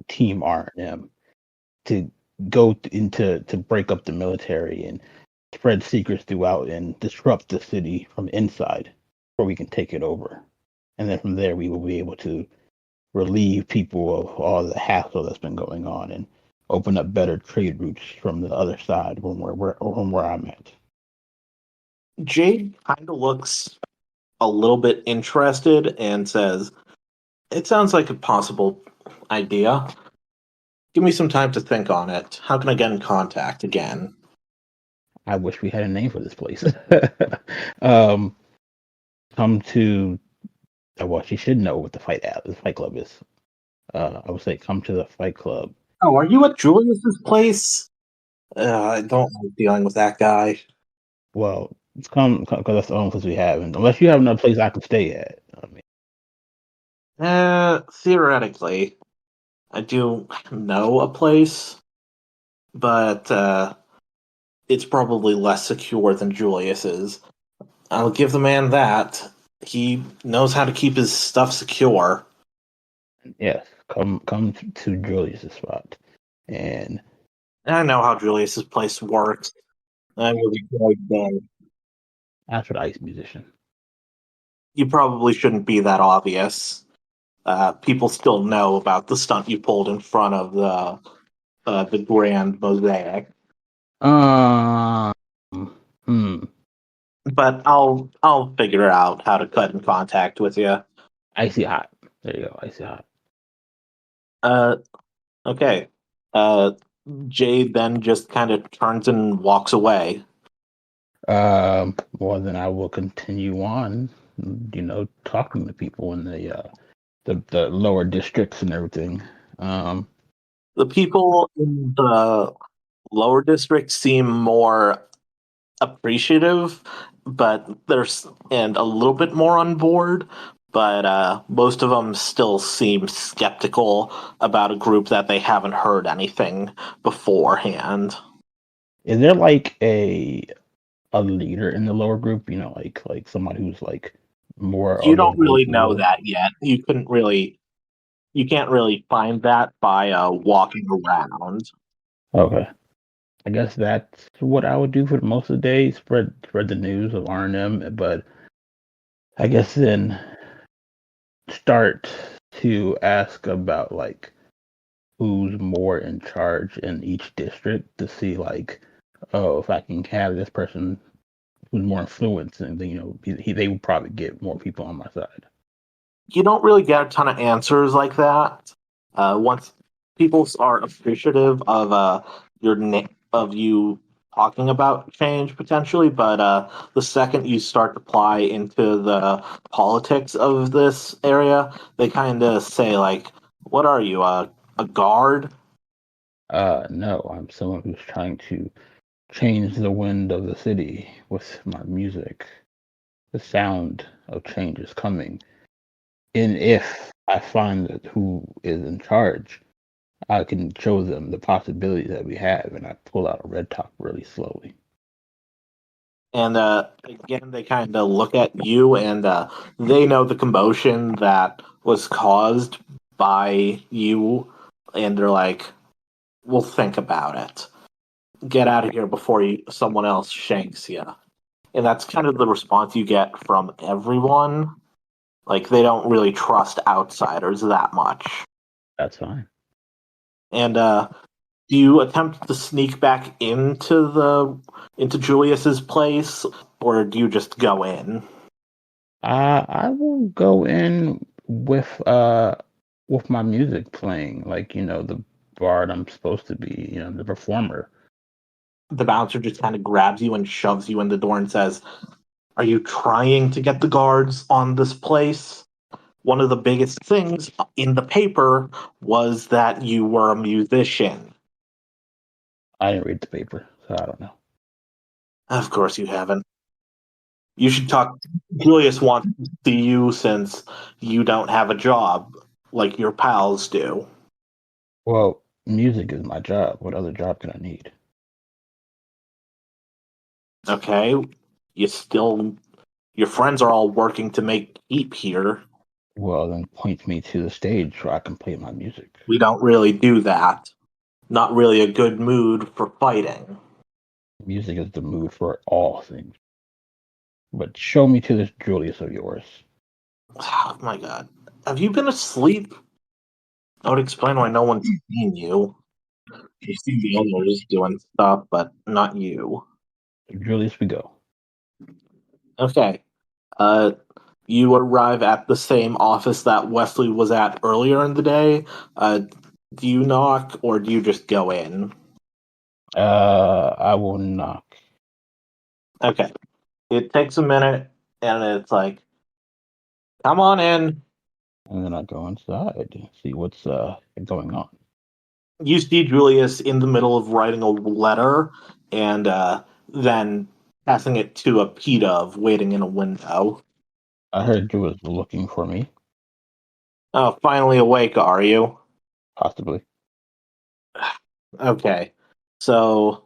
Team R&M to go into to break up the military and spread secrets throughout and disrupt the city from inside, where we can take it over. And then from there, we will be able to relieve people of all the hassle that's been going on and open up better trade routes from the other side from where I'm at. Jade kind of looks a little bit interested and says, "It sounds like a possible idea. Give me some time to think on it. How can I get in contact again?" I wish we had a name for this place. um, come to well, she should know what the fight club is. I would say come to the fight club. Oh, are you at Julius's place? I don't like dealing with that guy. Well, come because that's the only place we have, and unless you have another place I can stay at. I mean, Theoretically, I do know a place, but it's probably less secure than Julius's. I'll give the man that. He knows how to keep his stuff secure. yes, come to Julius's spot, and And I know how Julius's place works. I'm really going there. ask for the ice musician. You probably shouldn't be that obvious. People still know about the stunt you pulled in front of the grand mosaic. Um, hmm, But I'll figure out how to cut in contact with you. icy hot. There you go, icy hot. Uh, okay. Uh, Jade then just kind of turns and walks away. Well, then I will continue on. Talking to people in the lower districts and everything. The people in the lower district seem more appreciative, but there's and a little bit more on board. But most of them still seem skeptical about a group that they haven't heard anything beforehand. Is there like a leader in the lower group? Like somebody who's like more You of a don't really know vocal. that yet. You can't really find that by walking around. Okay, I guess that's what I would do for most of the day. Spread the news of R&M, but I guess then start to ask about like who's more in charge in each district to see like, oh, if I can have this person who's more influenced, and then they would probably get more people on my side. You don't really get a ton of answers like that. Once people are appreciative of of you talking about change potentially, but the second you start to ply into the politics of this area, they kind of say like, "What are you, a guard?" No, I'm someone who's trying to change the wind of the city with my music. The sound of change is coming. And if I find that who is in charge, I can show them the possibilities that we have, and I pull out a red top really slowly. And again, they kind of look at you, and they know the commotion that was caused by you, and they're like, "We'll think about it. Get out of here before someone else shanks you." And that's kind of the response you get from everyone. Like they don't really trust outsiders that much. That's fine. And do you attempt to sneak back into Julius's place, or do you just go in? I will go in with my music playing, like the bard I'm supposed to be, the performer. The bouncer just kind of grabs you and shoves you in the door and says, "Are you trying to get the guards on this place? One of the biggest things in the paper was that you were a musician." I didn't read the paper, so I don't know. Of course you haven't. You should talk. Julius wants to see you since you don't have a job like your pals do. Well, Music is my job. What other job can I need? Okay, your friends are all working to make keep here. Well, then point me to the stage where I can play my music. We don't really do that. Not really a good mood for fighting. Music is the mood for all things. But show me to this Julius of yours. Oh my god. Have you been asleep? I would explain why no one's seen you. You see the others doing stuff, but not you. Julius, we go. Okay. Uh, you arrive at the same office that Wesley was at earlier in the day. Do you knock or do you just go in? I will knock. Okay. It takes a minute, and it's like, come on in. And then I go inside and see what's going on. You see Julius in the middle of writing a letter, and then passing it to a P-Dove waiting in a window. I heard you was looking for me, Oh, finally awake, are you? possibly. Okay. So,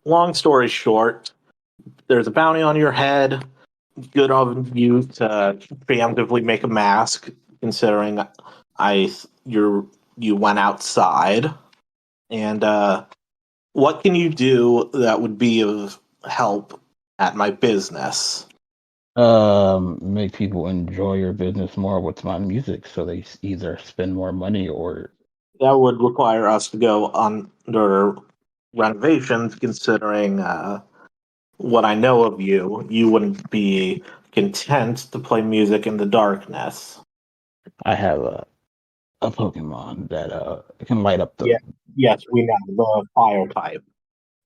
long story short, there's a bounty on your head. Good of you to preemptively make a mask, considering I you went outside. And what can you do that would be of help at my business? Make people enjoy your business more with my music, so they either spend more money or That would require us to go under renovations, considering what I know of you. You wouldn't be content to play music in the darkness. I have a Pokemon that can light up the. Yeah. Yes, we know the fire type.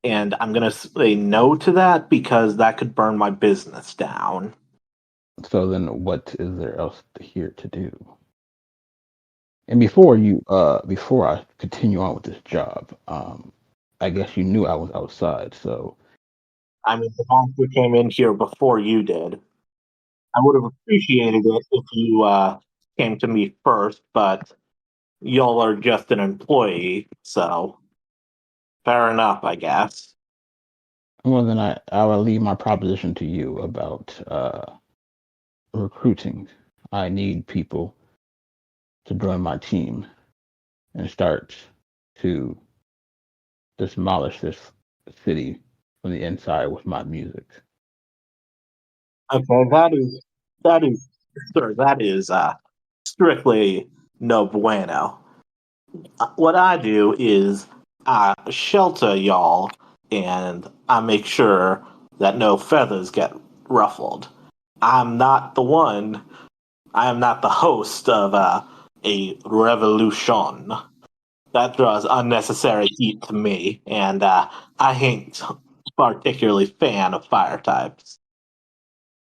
And I'm going to say no to that because that could burn my business down. So then, what is there else here to do? And before I continue on with this job, I guess you knew I was outside, so I mean, the monster came in here before you did. I would have appreciated it if you came to me first, but y'all are just an employee, so fair enough, I guess. well then I will leave my proposition to you about recruiting. I need people to join my team and start to demolish this city from the inside with my music. Okay, that is strictly no bueno. What I do is I shelter y'all, and I make sure that no feathers get ruffled. I'm not the one. I am not the host of a revolution. That draws unnecessary heat to me, and I ain't particularly fan of fire types.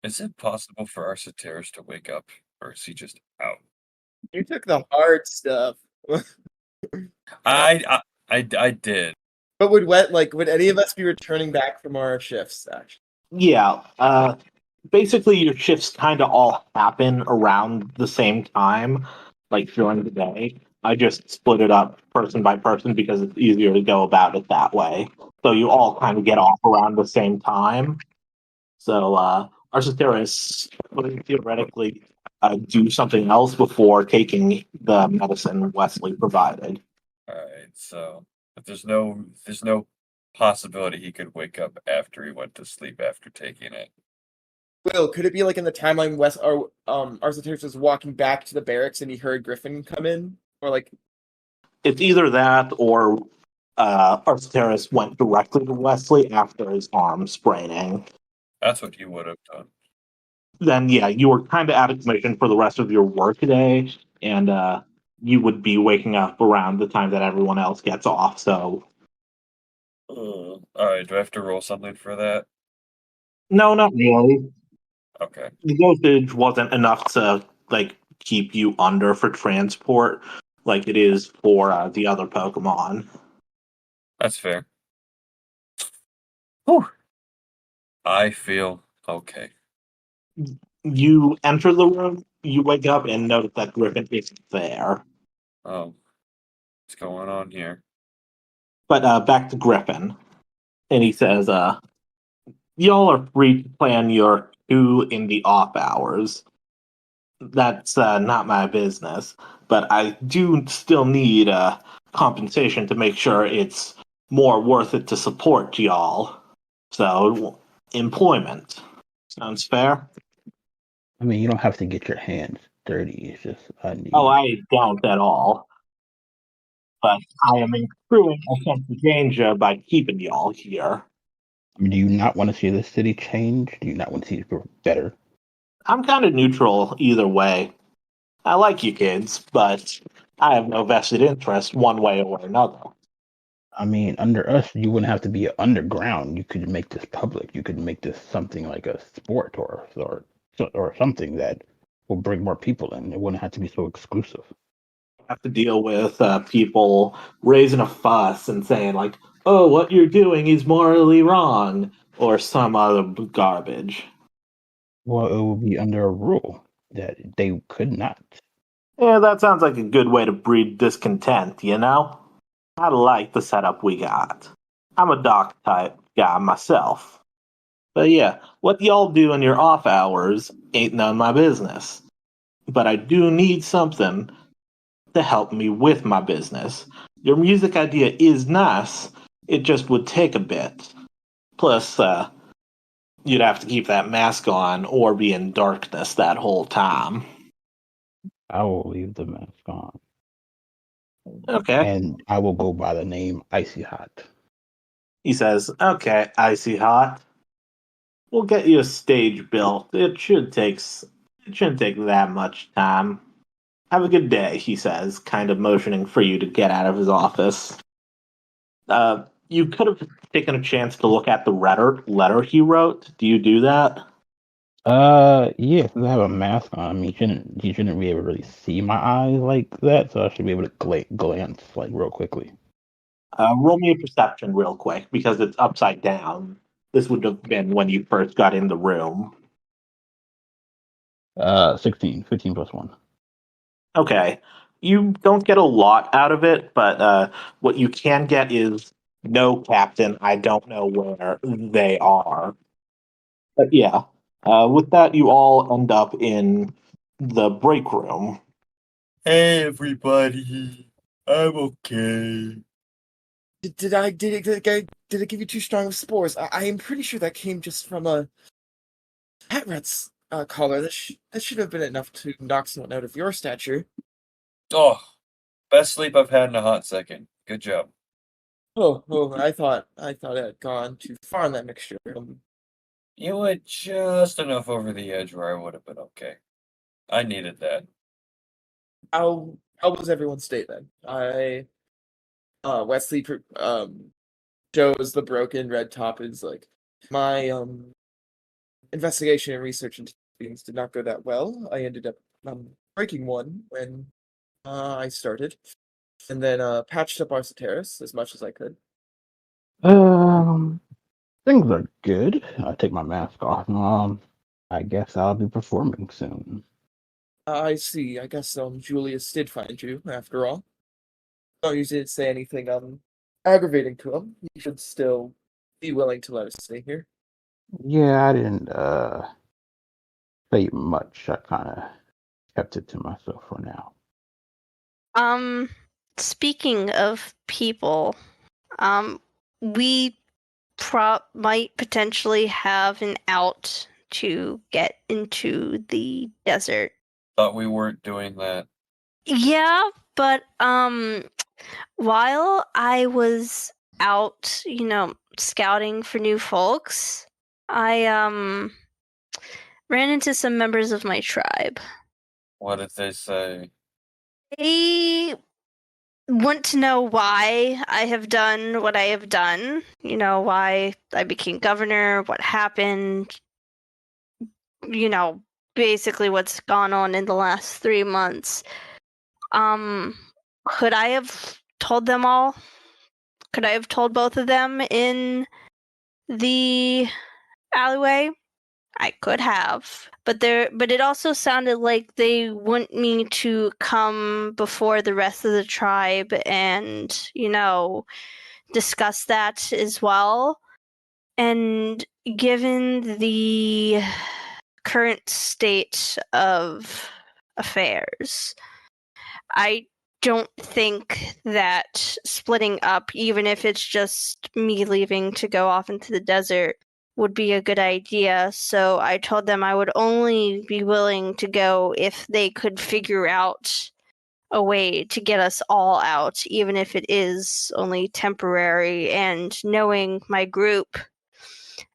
Is it possible for our Arsateris to wake up, or is he just out? You took the hard stuff. I did. But would any of us be returning back from our shifts? Actually, Yeah, basically your shifts kind of all happen around the same time, like during the day. I just split it up person by person because it's easier to go about it that way. So you all kind of get off around the same time. So Arsateris would theoretically do something else before taking the medicine Wesley provided. All right, so but there's no possibility he could wake up after he went to sleep after taking it. Will, could it be like in the timeline West or Arsateris was walking back to the barracks and he heard Griffin come in, or like It's either that or Arsateris went directly to Wesley after his arm spraining. That's what he would have done. Then yeah, you were kind of out of commission for the rest of your workday, and you would be waking up around the time that everyone else gets off. So All right, do I have to roll something for that? no, not really. Okay, The dosage wasn't enough to like keep you under for transport, like it is for the other Pokemon. that's fair. Whew. I feel okay. You enter the room, you wake up and notice that Griffin isn't there. Oh, What's going on here? But back to Griffin, and he says, "Y'all are free to plan your coup in the off hours. That's not my business, but I do still need compensation to make sure it's more worth it to support y'all. So, employment sounds fair." I mean, you don't have to get your hands dirty. It's just I Oh, need. I don't at all. But I am accruing a sense of danger by keeping y'all here. I mean, do you not want to see the city change? Do you not want to see it grow better? I'm kind of neutral either way. I like you kids, but I have no vested interest one way or another. I mean, under us, you wouldn't have to be underground. You could make this public. You could make this something like a sport or something that will bring more people in. It wouldn't have to be so exclusive. Have to deal with people raising a fuss and saying like, "Oh, what you're doing is morally wrong," or some other garbage. Well, it would be under a rule that they could not. Yeah, that sounds like a good way to breed discontent, you know? I like the setup we got. I'm a doc type guy myself. But yeah, what y'all do in your off hours ain't none of my business. But I do need something to help me with my business. Your music idea is nice, it just would take a bit. Plus, you'd have to keep that mask on or be in darkness that whole time. I will leave the mask on, Okay. and I will go by the name Icy Hot. He says, "Okay, Icy Hot. We'll get you a stage built. It shouldn't take that much time. Have a good day," he says, kind of motioning for you to get out of his office. You could have taken a chance to look at the letter he wrote. Do you do that? Yeah, since I have a mask on, I mean, you shouldn't be able to really see my eyes like that, so I should be able to glance like real quickly. Roll me a perception real quick because it's upside down. This would have been when you first got in the room. 16, 15 plus 1. Okay. You don't get a lot out of it, but what you can get is no, Captain, I don't know where they are. But yeah, with that, you all end up in the break room. Hey, everybody. I'm okay. Did I give you too strong of spores? I am pretty sure that came just from a hat rat's collar. That should have been enough to knock someone out of your stature. Oh, best sleep I've had in a hot second. Good job. Oh, I thought I had gone too far in that mixture. You went just enough over the edge where I would have been okay. I needed that. How was everyone's day then? Wesley shows the broken red top is like my investigation and research into things did not go that well. I ended up breaking one when I started, and then patched up Arsateris as much as I could. Um, Things are good. I take my mask off. I guess I'll be performing soon. I see. I guess Julius did find you after all. Oh, you didn't say anything aggravating to him. He should still be willing to let us stay here. Yeah, I didn't say much. I kind of kept it to myself for now. Speaking of people, we might potentially have an out to get into the desert. Thought we weren't doing that. Yeah, but while I was out, scouting for new folks, I ran into some members of my tribe. What did they say? They want to know why I have done what I have done, why I became governor, what happened, basically what's gone on in the last 3 months. Could I have told them all? Could I have told both of them in the alleyway? I could have, but it also sounded like they want me to come before the rest of the tribe and, discuss that as well. And given the current state of affairs, I don't think that splitting up, even if it's just me leaving to go off into the desert, would be a good idea. So I told them I would only be willing to go if they could figure out a way to get us all out, even if it is only temporary. And knowing my group,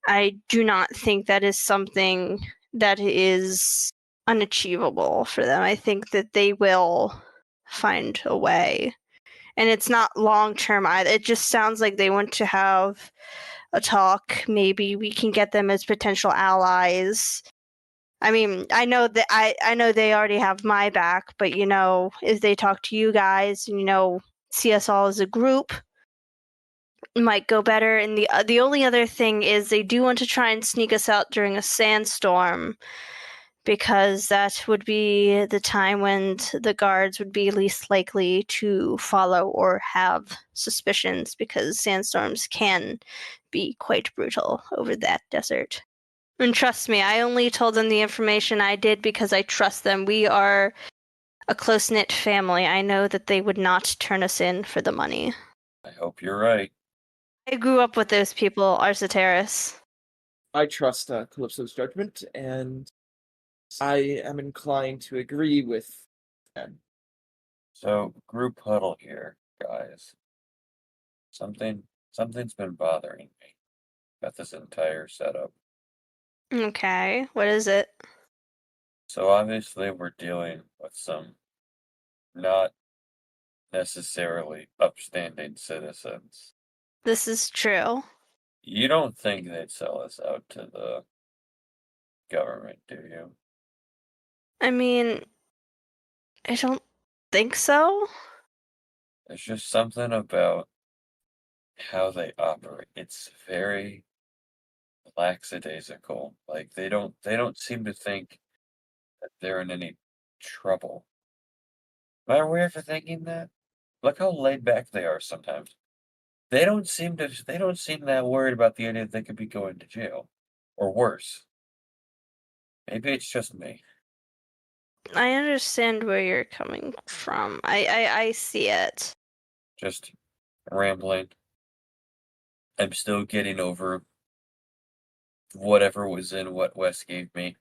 I do not think that is something that is unachievable for them. I think that they will find a way. And it's not long term either. It just sounds like they want to have a talk. Maybe we can get them as potential allies. I mean, I know that I know they already have my back, but if they talk to you guys and see us all as a group, it might go better. And the only other thing is they do want to try and sneak us out during a sandstorm, because that would be the time when the guards would be least likely to follow or have suspicions, because sandstorms can be quite brutal over that desert. And trust me, I only told them the information I did because I trust them. We are a close-knit family. I know that they would not turn us in for the money. I hope you're right. I grew up with those people, Arsateris. I trust Calypso's judgment, and I am inclined to agree with them. So, group huddle here, guys. Something's been bothering me about this entire setup. Okay, what is it? So obviously we're dealing with some not necessarily upstanding citizens. This is true. You don't think they'd sell us out to the government, do you? I mean, I don't think so. There's just something about how they operate. It's very lackadaisical. Like they don't seem to think that they're in any trouble. Am I weird for thinking that? Look how laid back they are sometimes. They don't seem that worried about the idea that they could be going to jail. Or worse. Maybe it's just me. I understand where you're coming from. I see it. Just rambling. I'm still getting over whatever was in what Wes gave me.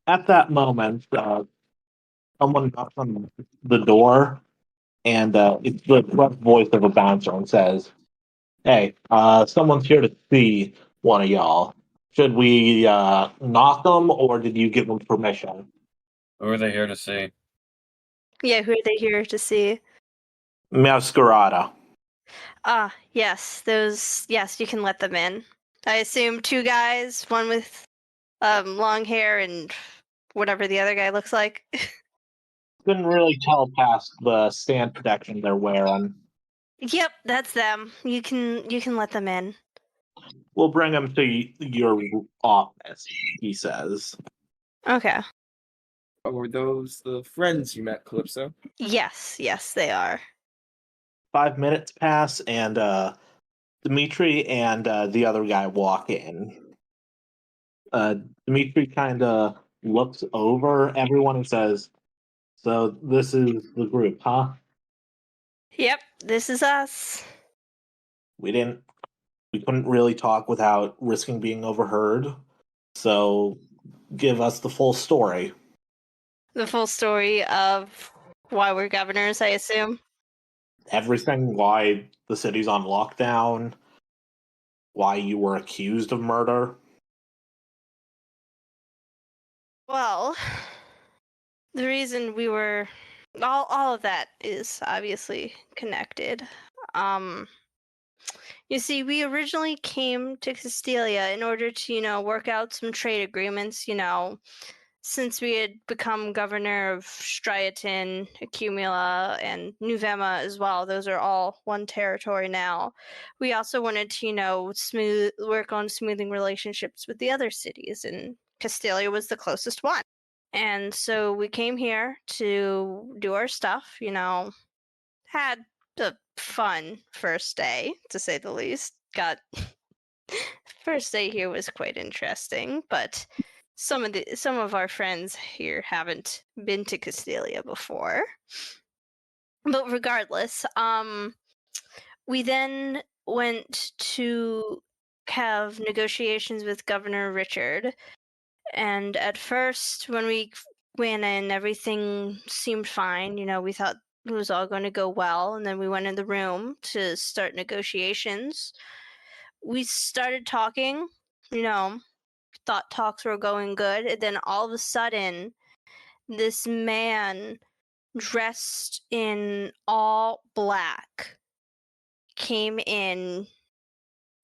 At that moment, someone knocks on the door, and it's the rough voice of a bouncer and says, "Hey, someone's here to see one of y'all. Should we knock them, or did you give them permission?" Who are they here to see? Yeah, who are they here to see? Masquerada. Yes, yes, you can let them in. I assume two guys, one with long hair and whatever the other guy looks like. Couldn't really tell past the stand protection they're wearing. Yep, that's them. You can let them in. We'll bring them to your office, he says. Okay. Or those the friends you met, Calypso? Yes, they are. 5 minutes pass, and Dimitri and the other guy walk in. Dimitri kind of looks over everyone and says, "So this is the group, huh? Yep, this is us. We couldn't really talk without risking being overheard. So give us the full story." The full story of why we're governors, I assume. Everything, why the city's on lockdown, why you were accused of murder. Well, the reason we were all of that is obviously connected. You see, we originally came to Castilia in order to, work out some trade agreements, since we had become governor of Striaton, Accumula, and Nuvema as well, those are all one territory now. We also wanted to, work on smoothing relationships with the other cities, and Castelia was the closest one. And so we came here to do our stuff, had a fun first day, to say the least. First day here was quite interesting, but some of our friends here haven't been to Castelia before. But regardless, we then went to have negotiations with Governor Richard, and at first when we went in, everything seemed fine. We thought it was all going to go well, and then we went in the room to start negotiations. We started talking, thought talks were going good, and then all of a sudden, this man dressed in all black came in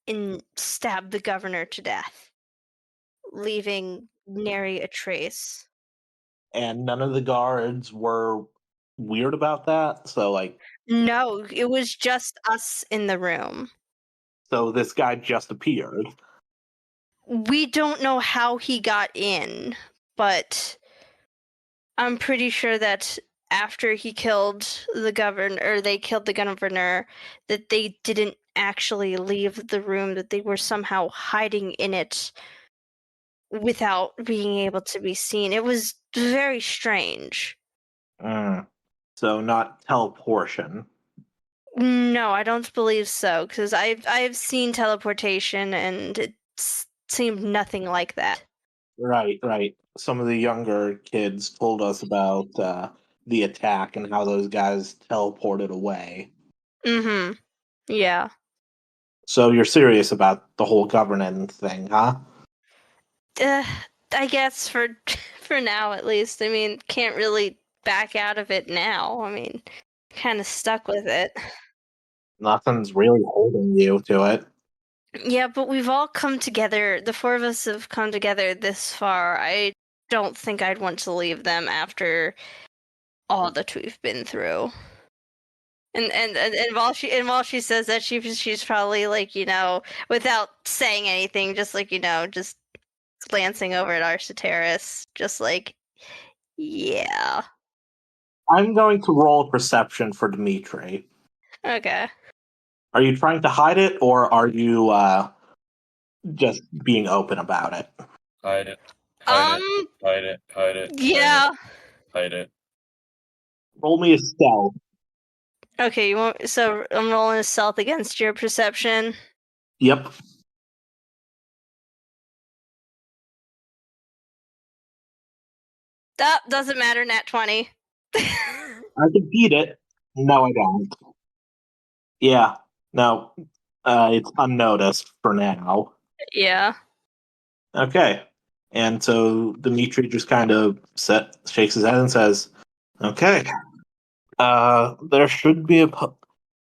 and stabbed the governor to death, leaving nary a trace. And none of the guards were weird about that. So, No, it was just us in the room. so this guy just appeared. We don't know how he got in, but I'm pretty sure that after he killed the governor, or they killed the governor, that they didn't actually leave the room, that they were somehow hiding in it without being able to be seen. It was very strange. So not teleportation. No, I don't believe so, because I've seen teleportation and it seemed nothing like that. Right, right. Some of the younger kids told us about the attack and how those guys teleported away. Mm-hmm. Yeah. So you're serious about the whole governance thing, huh? I guess for now at least. I mean, can't really back out of it now. I mean, kind of stuck with it. Nothing's really holding you to it. Yeah, but we've all come together. The four of us have come together this far. I don't think I'd want to leave them after all that we've been through. And while she says that, she's probably like, without saying anything, just like, just glancing over at Arcitaris, just like, yeah. I'm going to roll perception for Dimitri. Okay. Are you trying to hide it, or are you just being open about it? Hide it. Hide it. Hide it. Hide it. Yeah. Hide it. Roll me a stealth. Okay, so I'm rolling a stealth against your perception. Yep. That doesn't matter, nat 20. I can beat it. No, I don't. Yeah. No. It's unnoticed for now. Yeah. Okay. And so Dimitri just kind of shakes his head and says, "Okay. There should be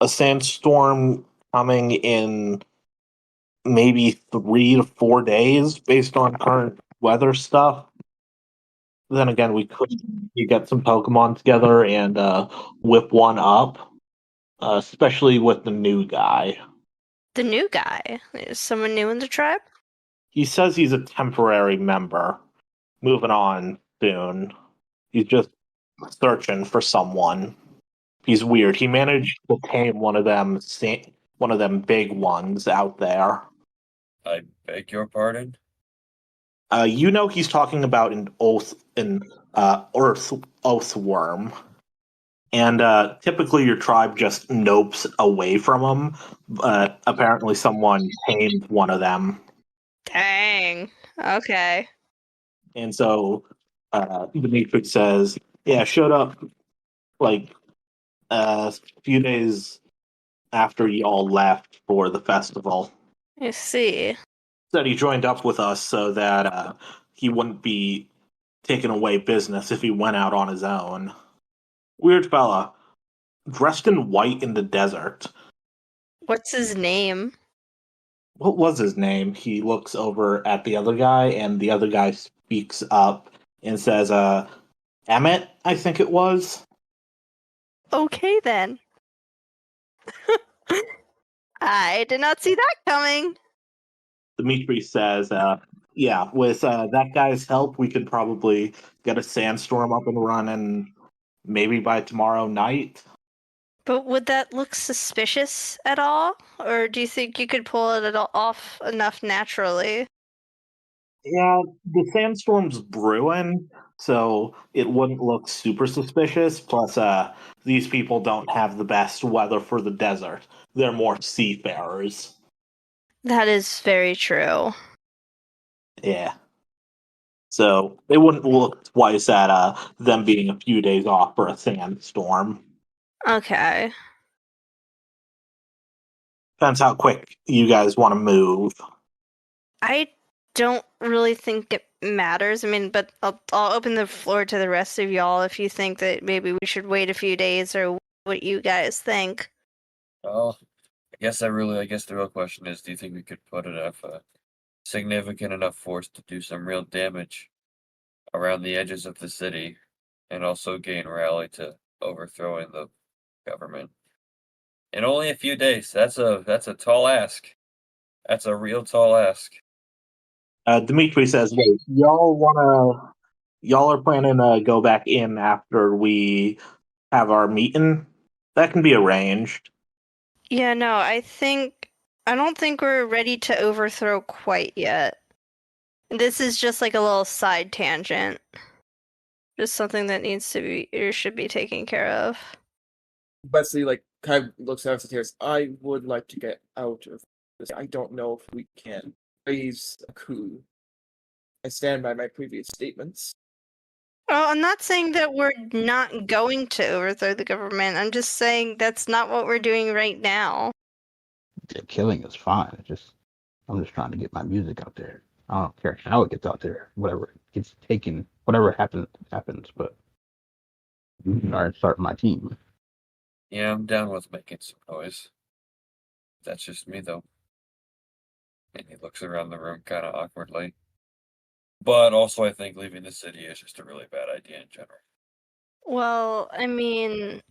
a sandstorm coming in maybe 3 to 4 days based on current weather stuff. Then again, we could get some Pokemon together and whip one up, especially with the new guy. The new guy? Is someone new in the tribe? He says he's a temporary member, moving on soon. He's just searching for someone. He's weird. He managed to tame one of them big ones out there. I beg your pardon? He's talking about an earthworm. And typically your tribe just nopes away from him, but apparently someone tamed one of them. Dang. Okay. And so Dimitri says, yeah, showed up like a few days after y'all left for the festival. I see. Said he joined up with us so that he wouldn't be taking away business if he went out on his own. Weird fella. Dressed in white in the desert. What's his name? What was his name? He looks over at the other guy, and the other guy speaks up and says, Emmett, I think it was. Okay then. I did not see that coming. Dimitri says, yeah, with that guy's help, we could probably get a sandstorm up and running maybe by tomorrow night. But would that look suspicious at all? Or do you think you could pull it off enough naturally? Yeah, the sandstorm's brewing, so it wouldn't look super suspicious. Plus, these people don't have the best weather for the desert. They're more seafarers. That is very true. Yeah. So they wouldn't look twice at them being a few days off for a sandstorm. Okay. Depends how quick you guys want to move. I don't really think it matters. I mean, but I'll open the floor to the rest of y'all if you think that maybe we should wait a few days or what you guys think. Oh, I guess the real question is, do you think we could put enough significant enough force to do some real damage around the edges of the city, and also gain rally to overthrowing the government in only a few days? That's a tall ask. That's a real tall ask. Dimitri says, "Wait, y'all are planning to go back in after we have our meeting? That can be arranged." Yeah, no, I don't think we're ready to overthrow quite yet. This is just like a little side tangent. Just something that needs to be or should be taken care of. Wesley kind of looks out at the tears. I would like to get out of this. I don't know if we can raise a coup. I stand by my previous statements. Oh, I'm not saying that we're not going to overthrow the government. I'm just saying that's not what we're doing right now. Yeah, killing is fine. I'm just trying to get my music out there. I don't care how it gets out there. Whatever gets taken, whatever happens, happens. But start my team. Yeah, I'm down with making some noise. That's just me, though. And he looks around the room kind of awkwardly. But also, I think leaving the city is just a really bad idea in general. Well, I mean,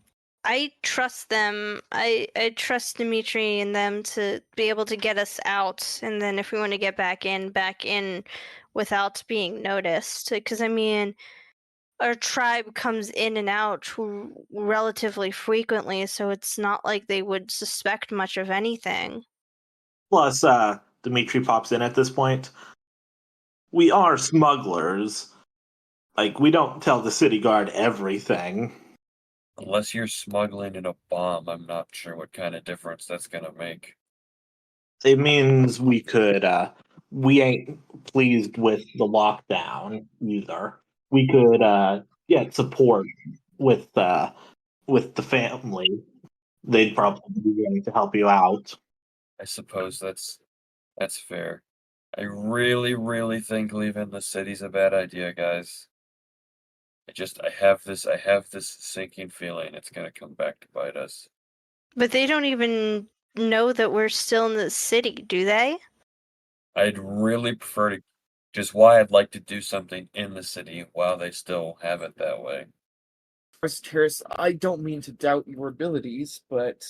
I trust them. I trust Dimitri and them to be able to get us out, and then if we want to get back in without being noticed. Because I mean, our tribe comes in and out relatively frequently, so it's not like they would suspect much of anything. Plus, Dimitri pops in at this point. We are smugglers. Like, we don't tell the city guard everything. Unless you're smuggling in a bomb, I'm not sure what kind of difference that's gonna make. It means we ain't pleased with the lockdown either. We could get support with the family. They'd probably be willing to help you out. I suppose that's fair. I really, really think leaving the city's a bad idea, guys. I have this sinking feeling it's gonna come back to bite us. But they don't even know that we're still in the city, do they? I'd really prefer to, just why I'd like to do something in the city while they still have it that way. First, Terrace, I don't mean to doubt your abilities, but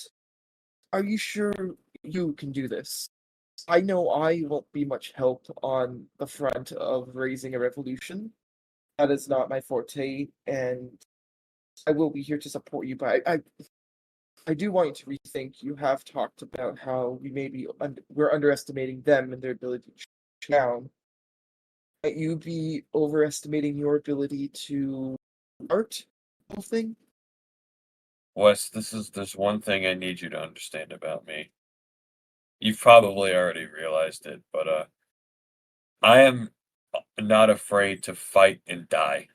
are you sure you can do this? I know I won't be much help on the front of raising a revolution. That is not my forte, and I will be here to support you, but I do want you to rethink. You have talked about how we're underestimating them and their ability to shoot down. Might you be overestimating your ability to art the whole thing? Wes, there's one thing I need you to understand about me. You've probably already realized it, but I am not afraid to fight and die.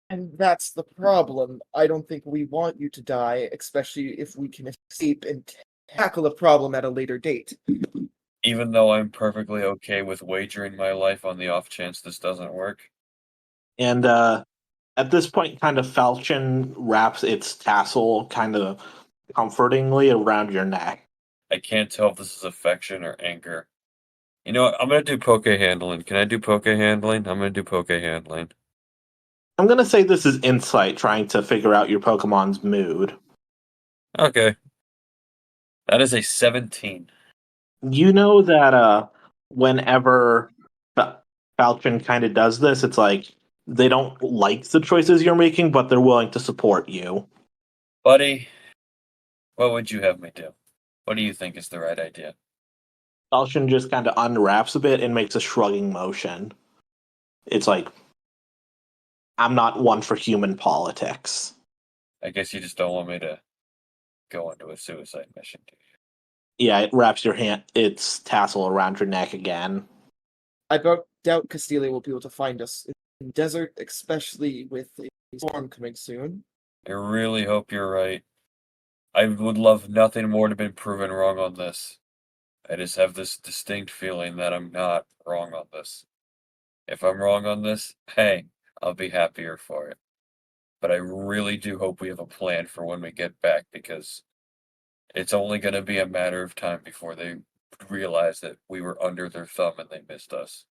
And that's the problem. I don't think we want you to die, especially if we can escape and tackle the problem at a later date. Even though I'm perfectly okay with wagering my life on the off chance this doesn't work. And at this point, kind of falchion wraps its tassel kind of comfortingly around your neck. I can't tell if this is affection or anger. You know what? I'm gonna do poke handling. Can I do poke handling? I'm gonna do poke handling. I'm gonna say this is insight, trying to figure out your Pokemon's mood. Okay. That is a 17. You know that whenever Falchion kind of does this, it's like they don't like the choices you're making, but they're willing to support you. Buddy, what would you have me do? What do you think is the right idea? Falchion just kind of unwraps a bit and makes a shrugging motion. It's like, I'm not one for human politics. I guess you just don't want me to go into a suicide mission, do you? Yeah, it wraps its tassel around your neck again. I doubt Castilia will be able to find us in the desert, especially with a storm coming soon. I really hope you're right. I would love nothing more to be proven wrong on this. I just have this distinct feeling that I'm not wrong on this. If I'm wrong on this, hey, I'll be happier for it. But I really do hope we have a plan for when we get back, because it's only going to be a matter of time before they realize that we were under their thumb and they missed us.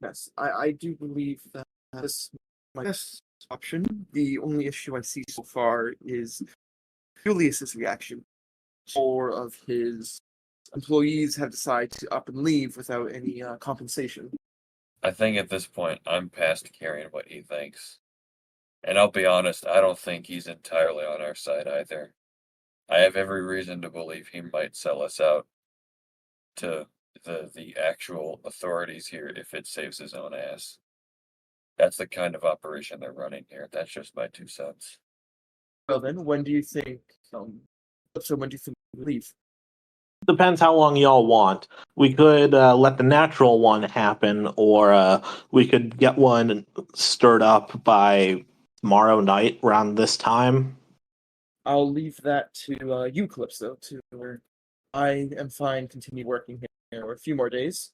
Yes, I do believe that this is my best option. The only issue I see so far is Julius's reaction. 4 of his employees have decided to up and leave without any compensation. I think at this point, I'm past caring what he thinks. And I'll be honest, I don't think he's entirely on our side either. I have every reason to believe he might sell us out to the actual authorities here if it saves his own ass. That's the kind of operation they're running here. That's just my 2 cents. Well then, when do you think? So when do you think we leave? Depends how long y'all want. We could let the natural one happen, or we could get one stirred up by tomorrow night around this time. I'll leave that to you, Calypso. Where I am fine. Continue working here a few more days.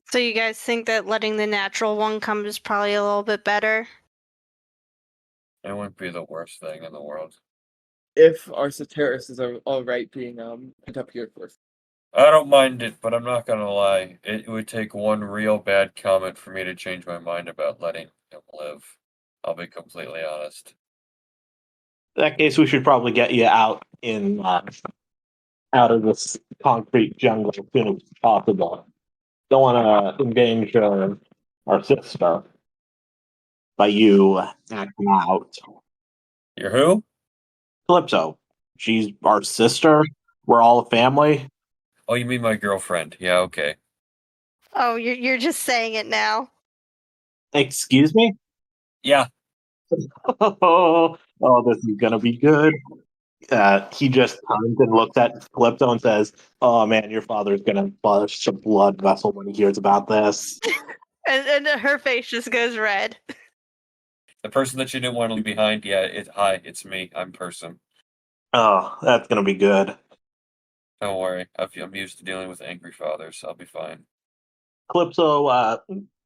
So you guys think that letting the natural one come is probably a little bit better? It wouldn't be the worst thing in the world. If our Soteris is all right being put up here first. I don't mind it, but I'm not gonna lie. It would take one real bad comment for me to change my mind about letting him live. I'll be completely honest. In that case, we should probably get you out out of this concrete jungle as soon as possible. Don't want to endanger our sister by you acting out. You're who? Calypso, she's our sister. We're all a family. Oh, you mean my girlfriend? Yeah, okay. Oh, you're just saying it now. Excuse me? Yeah, Oh, this is gonna be good. He just turns and looks at Calypso and says, "Oh man, your father's gonna bust a blood vessel when he hears about this." And her face just goes red. the person that you didn't want to leave behind. Yeah, hi, it's me. I'm person. Oh, that's gonna be good. Don't worry. I'm used to dealing with angry fathers. I'll be fine. Calypso,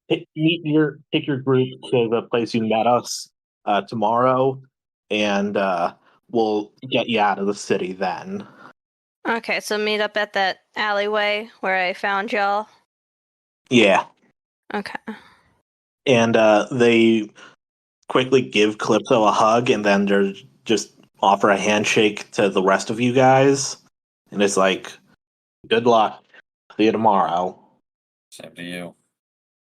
take your group to the place you met us tomorrow, and we'll get you out of the city then. Okay, so meet up at that alleyway where I found y'all. Yeah, Okay. and they quickly give Calypso a hug, and then they're just offer a handshake to the rest of you guys, and it's like, good luck. See you tomorrow. Same to you.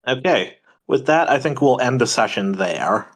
Okay, with that, I think we'll end the session there.